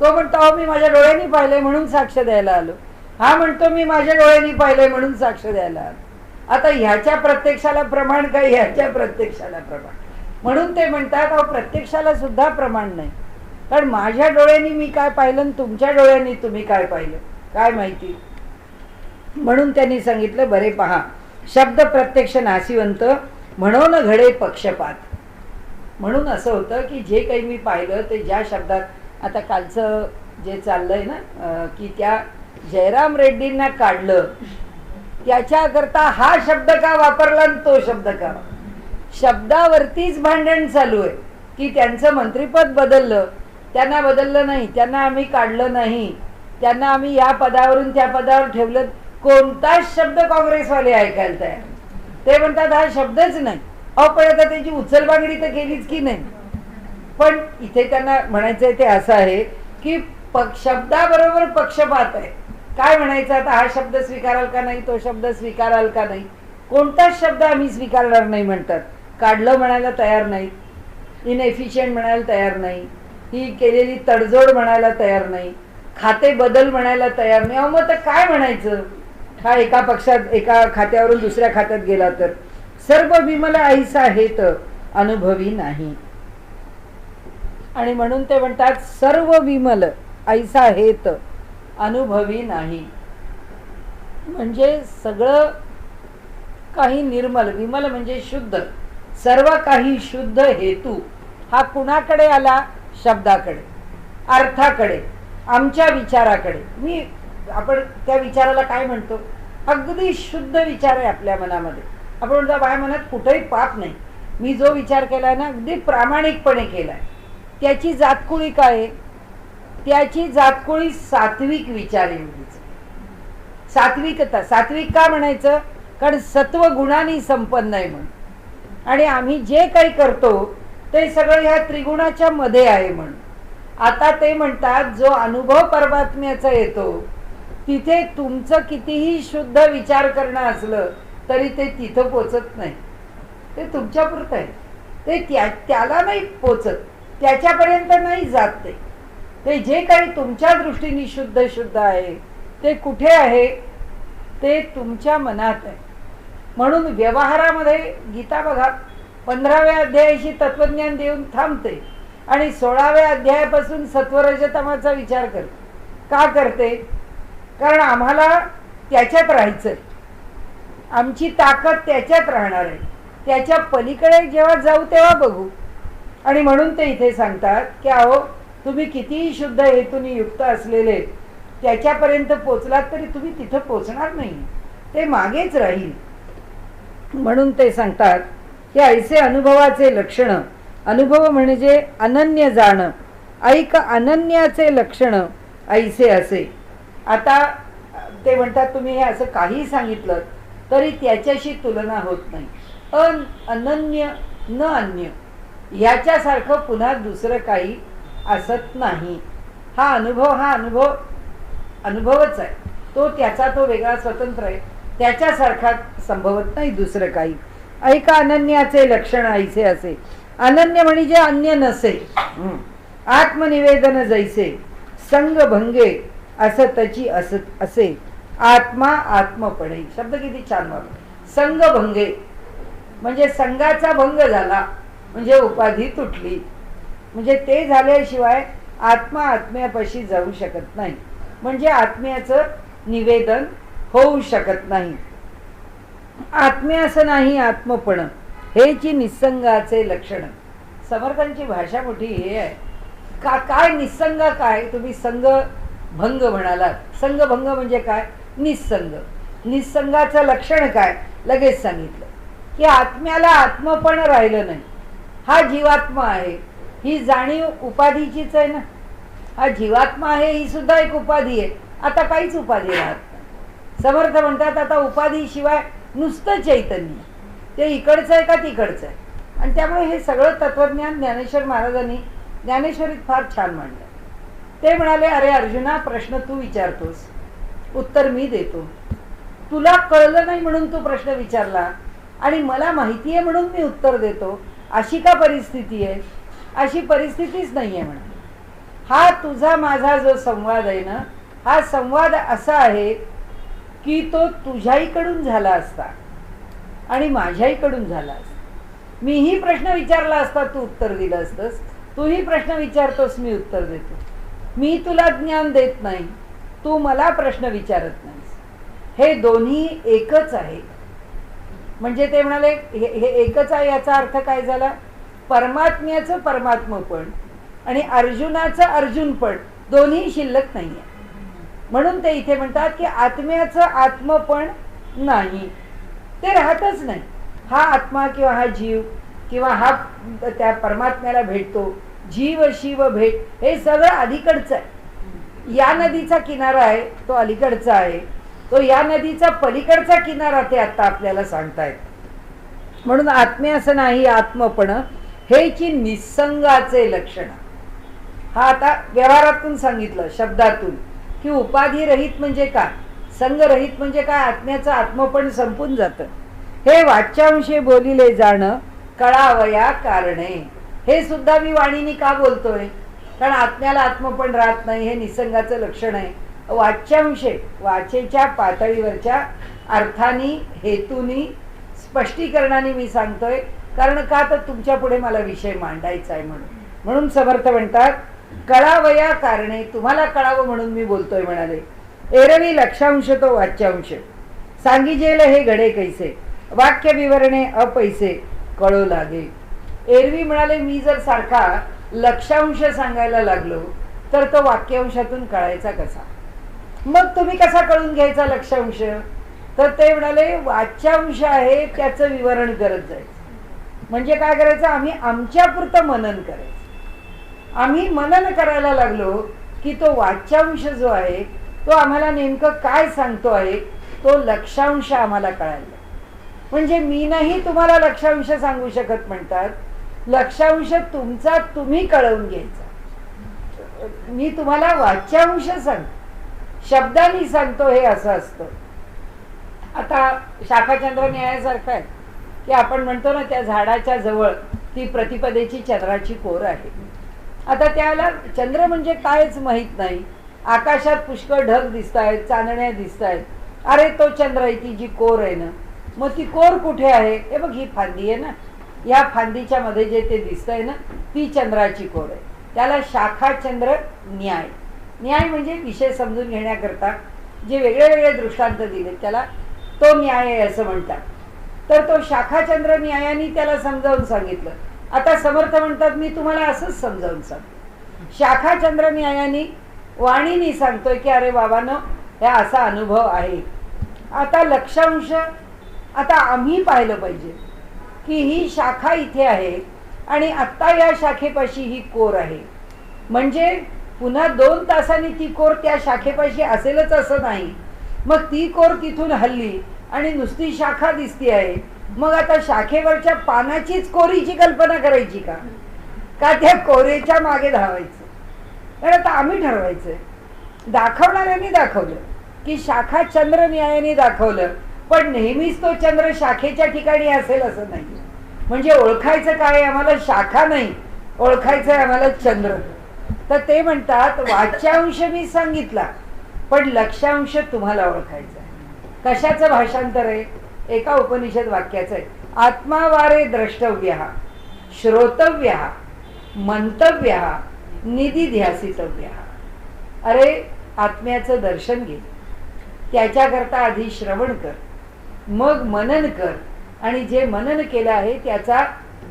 S1: तो म्हणतो मी माझ्या डोळ्यांनी पाहिलंय म्हणून साक्ष द्यायला आलो. हा म्हणतो मी माझ्या डोळ्यांनी पाहिलंय म्हणून साक्ष द्यायला आलो. आता ह्याच्या प्रत्यक्षाला प्रमाण काय, ह्याच्या प्रत्यक्षाला प्रमाण. म्हणून ते म्हणतात अहो प्रत्यक्षाला सुद्धा प्रमाण नाही, कारण माझ्या डोळ्यांनी मी काय पाहिलं आणि तुमच्या डोळ्यांनी तुम्ही काय पाहिलं काय माहिती. म्हणून त्यांनी सांगितलं बरे पहा, शब्द प्रत्यक्ष नासिवंत म्हणून घडे पक्षपात. म्हणून असं होतं की जे काही मी पाहिलं ते ज्या शब्दात, आता कालचं जे चाललंय ना की त्या जयराम रेड्डींना काढलं त्याच्याकरता हा शब्द का वापरला आणि तो शब्द का, शब्दावरतीच भांडण चालू आहे की त्यांचं मंत्रिपद बदललं, त्यांना बदललं नाही, त्यांना आम्ही काढलं नाही, त्यांना आम्ही या पदावरून त्या पदावर ठेवलं. कोणताच शब्द काँग्रेसवाले ऐकायला तयार. ते म्हणतात हा शब्दच नाही. अहो पण आता त्याची उचलबांगडी तर केलीच की नाही. पण इथे त्यांना म्हणायचंय ते असं आहे की शब्दाबरोबर पक्षपात आहे. काय म्हणायचं आता, हा शब्द स्वीकाराल का नाही, तो शब्द स्वीकाराल का नाही, कोणताच शब्द आम्ही स्वीकारणार नाही म्हणतात. काढलं म्हणायला तयार नाही, इनएफिशियंट म्हणायला तयार नाही, ही केलेली तडजोड म्हणायला तयार नाही, खाते बदल म्हणायला तयार नाही. अहो मग तर काय म्हणायचं. हा एका पक्षात एका खात्यावरून दुसऱ्या खात्यात गेला तर सर्व विमल ऐसा हेत अनुभवी नाही. आणि म्हणून ते म्हणतात सर्व विमल ऐसा हेत अनुभवी नाही. म्हणजे सगळं काही निर्मल, विमल म्हणजे शुद्ध, सर्व काही शुद्ध हेतू हा कुणाकडे आला, शब्दाकडे, अर्थाकडे, आमच्या विचाराकडे. आपण त्या विचाराला काय म्हणतो, अगदी शुद्ध विचार आहे आपल्या मनामध्ये. आपण म्हणतो माझ्या मनात कुठेही पाप नाही, मी जो विचार केलाय ना अगदी प्रामाणिकपणे केलाय. त्याची जातकुळी काय आहे, त्याची जातकुळी सात्विक विचार एवढीच. सात्विकता, सात्विक का म्हणायचं, कारण सत्व गुणांनी संपन्न आहे म्हणून. आणि आम्ही जे काही करतो ते सगळं ह्या त्रिगुणाच्या मध्ये आहे म्हणून. आता ते म्हणतात जो अनुभव परमात्म्याचा येतो तिथे तुमचं कितीही शुद्ध विचार करणं असलं तरी ते तिथं पोचत नाही. ते तुमच्यापुरतं आहे, ते त्याला नाही पोचत, त्याच्यापर्यंत नाही जात. ते जे काही तुमच्या दृष्टीने शुद्ध शुद्ध आहे ते कुठे आहे, ते तुमच्या मनात आहे. म्हणून व्यवहारामध्ये गीता बघा 15व्या अध्यायाशी तत्वज्ञान देऊन थांबते आणि 16व्या अध्यायापासून सत्वरजतमाचा विचार करते. का करते, कारण आम्हाला त्याच्यात राहायचंय, आमची ताकद त्याच्यात राहणार आहे, त्याच्या पलीकडे जेव्हा जाऊ तेव्हा बघू. आणि म्हणून ते इथे सांगतात की अहो तुम्ही कितीही शुद्ध हेतूने युक्त असलेले त्याच्यापर्यंत पोचलात तरी तुम्ही तिथं पोचणार नाही, ते मागेच राहील. म्हणून ते सांगतात की ऐसे अनुभवाचे लक्षण, अनुभव म्हणजे अनन्य जाणं, ऐक अनन्याचे लक्षण ऐसे असे. आता ते म्हणतात तुम्ही हे असं काही सांगितलं तरी त्याच्याशी तुलना होत नाही. अनन्य न अन्य याच्यासारखं पुन्हा दुसरं काही असत नाही. हा अनुभव अनुभवच आहे, तो त्याचा तो वेगळा स्वतंत्र आहे, त्याच्यासारखा संभवत नाही दुसरं काही. ऐका अनन्याचे लक्षण ऐसे असे. अनन्य म्हणजे अन्य नसे, आत्मनिवेदन जैसे संग भंगे असं त्याची असत असे. आत्मा आत्मपणे शब्द किती छान वाटतो. संग भंगे म्हणजे संघाचा भंग झाला म्हणजे उपाधी तुटली, म्हणजे ते झाल्याशिवाय आत्मा आत्म्यापाशी जाऊ शकत नाही, म्हणजे आत्म्याचं निवेदन होऊ शकत नाही. आत्म्याचं नाही आत्मपण हेची निसंगाचे लक्षण. समर्थांची भाषा मोठी हे आहे का, काय निसंग काय, तुम्ही संग भंग म्हणालात. संग भंग म्हणजे काय, निसंग. निसंगाचं लक्षण काय, लगेच सांगितलं की आत्म्याला आत्मपण राहिलं नाही. हा जीवात्मा आहे, ही जाणीव उपाधीचीच आहे ना. हा जीवात्मा आहे, ही सुद्धा एक उपाधी आहे. आता काहीच उपाधी राहत नाही. समर्थ म्हणतात आता उपाधीशिवाय नुसतं चैतन्य, ते इकडचं आहे का तिकडचं आहे. आणि त्यामुळे हे सगळं तत्वज्ञान ज्ञानेश्वर महाराजांनी ज्ञानेश्वरीत फार छान मांडलं. ते म्हणाले, अरे अर्जुना, प्रश्न तू विचारतोस, उत्तर मी देतो. तुला कळलं नाही म्हणून तू प्रश्न विचारला आणि मला माहिती आहे म्हणून मी उत्तर देतो, अशी का परिस्थिती आहे? अशी परिस्थितीच नाही आहे म्हणा. हा तुझा माझा जो संवाद आहे ना, हा संवाद असा आहे की तो तुझ्याहीकडून झाला असता आणि माझ्याहीकडून झाला असता. मीही प्रश्न विचारला असता, तू उत्तर दिलं असतंस. तूही प्रश्न विचारतोस, मी उत्तर देतो. मी तुला ज्ञान देत नाही, तू मला प्रश्न विचारत नाहीस. हे दोन्ही एकच आहे. म्हणजे ते म्हणाले हे एकच आहे. याचा अर्थ काय झाला? परमात्म्याचं परमात्मपण आणि अर्जुनाचं अर्जुनपण दोन्ही शिल्लक नाही आहे. म्हणून ते इथे म्हणतात की आत्म्याचं आत्मपण नाही, ते राहतच नाही. हा आत्मा किंवा हा जीव किंवा हा त्या परमात्म्याला भेटतो, जीव शिव भेट, हे सगळं अलीकडचं आहे. या नदीचा किनारा आहे तो अलीकडचा आहे, तो या नदीचा पलीकडचा किनारा ते आता आपल्याला सांगतायत. म्हणून आत्मे असं नाही, आत्मपण हेची निसंगाचे लक्षण. हा आता व्यवहारातून सांगितलं, शब्दातून, की उपाधी रहित म्हणजे काय, संगरहित म्हणजे काय, आत्म्याचं आत्मपण संपून जातं. हे वाच्यांशे बोलिले जाणं कळावया कारणे. हे सुद्धा मी वाणीने का बोलतोय? कारण आत्म्याला आत्मपण राहत नाही, हे निसंगाचं लक्षण आहे. वाच्यांशे, वाचेच्या पातळीवरच्या अर्थानी, हेतूनी, स्पष्टीकरणाने मी सांगतोय. कारण का, तर तुमच्या पुढे मला विषय मांडायचा आहे म्हणून. म्हणून समर्थ म्हणतात कळावया कारणे, तुम्हाला कळावं म्हणून मी बोलतोय म्हणाले. एरवी लक्षांश तो वाच्यांश सांगिजेल हे घडे कैसे, वाक्य विवरणे अपैसे कळू लागे. एरवी म्हणाले मी जर सारखा लक्षांश सांगायला लागलो तर तो वाक्यांशातून कळायचा कसा? मग तुम्ही कसा कळून घ्यायचा लक्षांश? तर ते म्हणाले वाच्यांश आहे त्याचं विवरण करत जायचं. म्हणजे काय करायचं? आम्ही आमच्यापुरतं मनन करायचं. आम्ही मनन करायला लागलो की तो वाच्यांश जो आहे तो आम्हाला नेमकं काय सांगतो आहे, तो लक्षांश आम्हाला कळायला. म्हणजे मी नाही तुम्हाला लक्षांश सांगू शकत म्हणतात. लक्षांश तुमचा तुम्ही कळवून घ्यायचा. मी तुम्हाला वाच्यांश सांगतो, शब्दांनी सांगतो, हे असं असतं. आता शाखाचंद्र न्यायासारखं आहे की आपण म्हणतो ना, त्या झाडाच्या जवळ ती प्रतिपदेची चंद्राची कोर आहे. आता त्याला चंद्र म्हणजे कायच माहीत नाही. आकाशात पुष्कळ ढग दिसत आहेत, चांदण्या दिसत आहेत. अरे तो चंद्र आहे, ती जी कोर आहे ना, मग ती कोर कुठे आहे? हे बघ, ही फांदी आहे ना, या फांदीच्या मध्ये जे ते दिसतंय ना, ती चंद्राची कोर आहे. त्याला शाखाचंद्र न्याय. न्याय म्हणजे विषय समजून घेण्याकरता जे वेगळे वेगळे दृष्टांत दिले त्याला तो न्याय आहे असं म्हणतात. तर तो शाखाचंद्र न्यायाने त्याला समजावून सांगितलं. आता समर्थ म्हणतात मी तुम्हाला असंच समजावून सांगतो. शाखाचंद्र न्यायाने वाणीने सांगतोय की अरे बाबांनो, हे असा अनुभव आहे. आता लक्षांश, आता आम्ही पाहिलं पाहिजे की ही शाखा इथे आहे आणि आत्ता या शाखेपाशी ही कोर आहे. म्हणजे पुन्हा 2 तासांनी ती कोर त्या शाखेपाशी असेलच असं नाही. मग ती कोर तिथून हल्ली आणि नुसती शाखा दिसती आहे. मग आता शाखेवरच्या पानाचीच कोरीची कल्पना करायची का? का त्या कोरेच्या मागे धावायचं? कारण आता आम्ही ठरवायचंय. दाखवणाऱ्यांनी दाखवलं की शाखा चंद्र न्यायाने दाखवलं, पण नेहमीच तो चंद्र शाखेच्या ठिकाणी असेल असं नाही. म्हणजे ओळखायचं काय? आम्हाला शाखा नाही, ओळखायचं आहे आम्हाला चंद्र. तर ते म्हणतात वाच्यांश मी सांगितला, पण लक्षांश तुम्हाला ओळखायचा आहे. कशाचं भाषांतर आहे? एका उपनिषद वाक्याचं आहे. आत्मावारे द्रष्टव्य, श्रोतव्य, मंतव्य, निधिध्यासितव्य. अरे आत्म्याचं दर्शन घे, त्याच्याकरता आधी श्रवण कर, मग मनन कर, आणि जे मनन केलं आहे त्याचा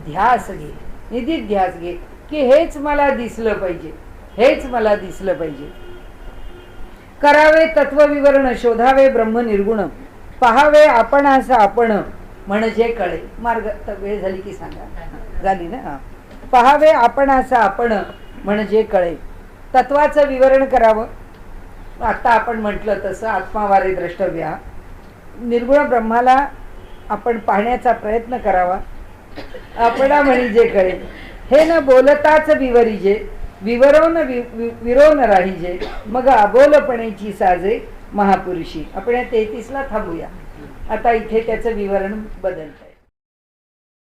S1: ध्यास घे, निधिध्यास घे की हेच मला दिसलं पाहिजे, हेच मला दिसलं पाहिजे. करावे तत्वविवरण, शोधावे ब्रह्म निर्गुण, पहावे आपणास आपण म्हणजे कळे. मार्ग वेळ झाली की सांगा. झाली ना? हा. पहावे आपणास आपण म्हणजे कळे. तत्वाचं विवरण करावं. आता आपण म्हटलं तसं आत्मावारे द्रष्टव्य, निर्गुण ब्रह्माला आपण पाहण्याचा प्रयत्न करावा. आपणा म्हणजे कळे, हे न बोलताच विवरिजे, विवरोन विरोन राहिजे मग अबोलपणेची साजे महापुरुषी. आपण या 33 ला थांबूया. आता इथे त्याचं विवरण बदलतं.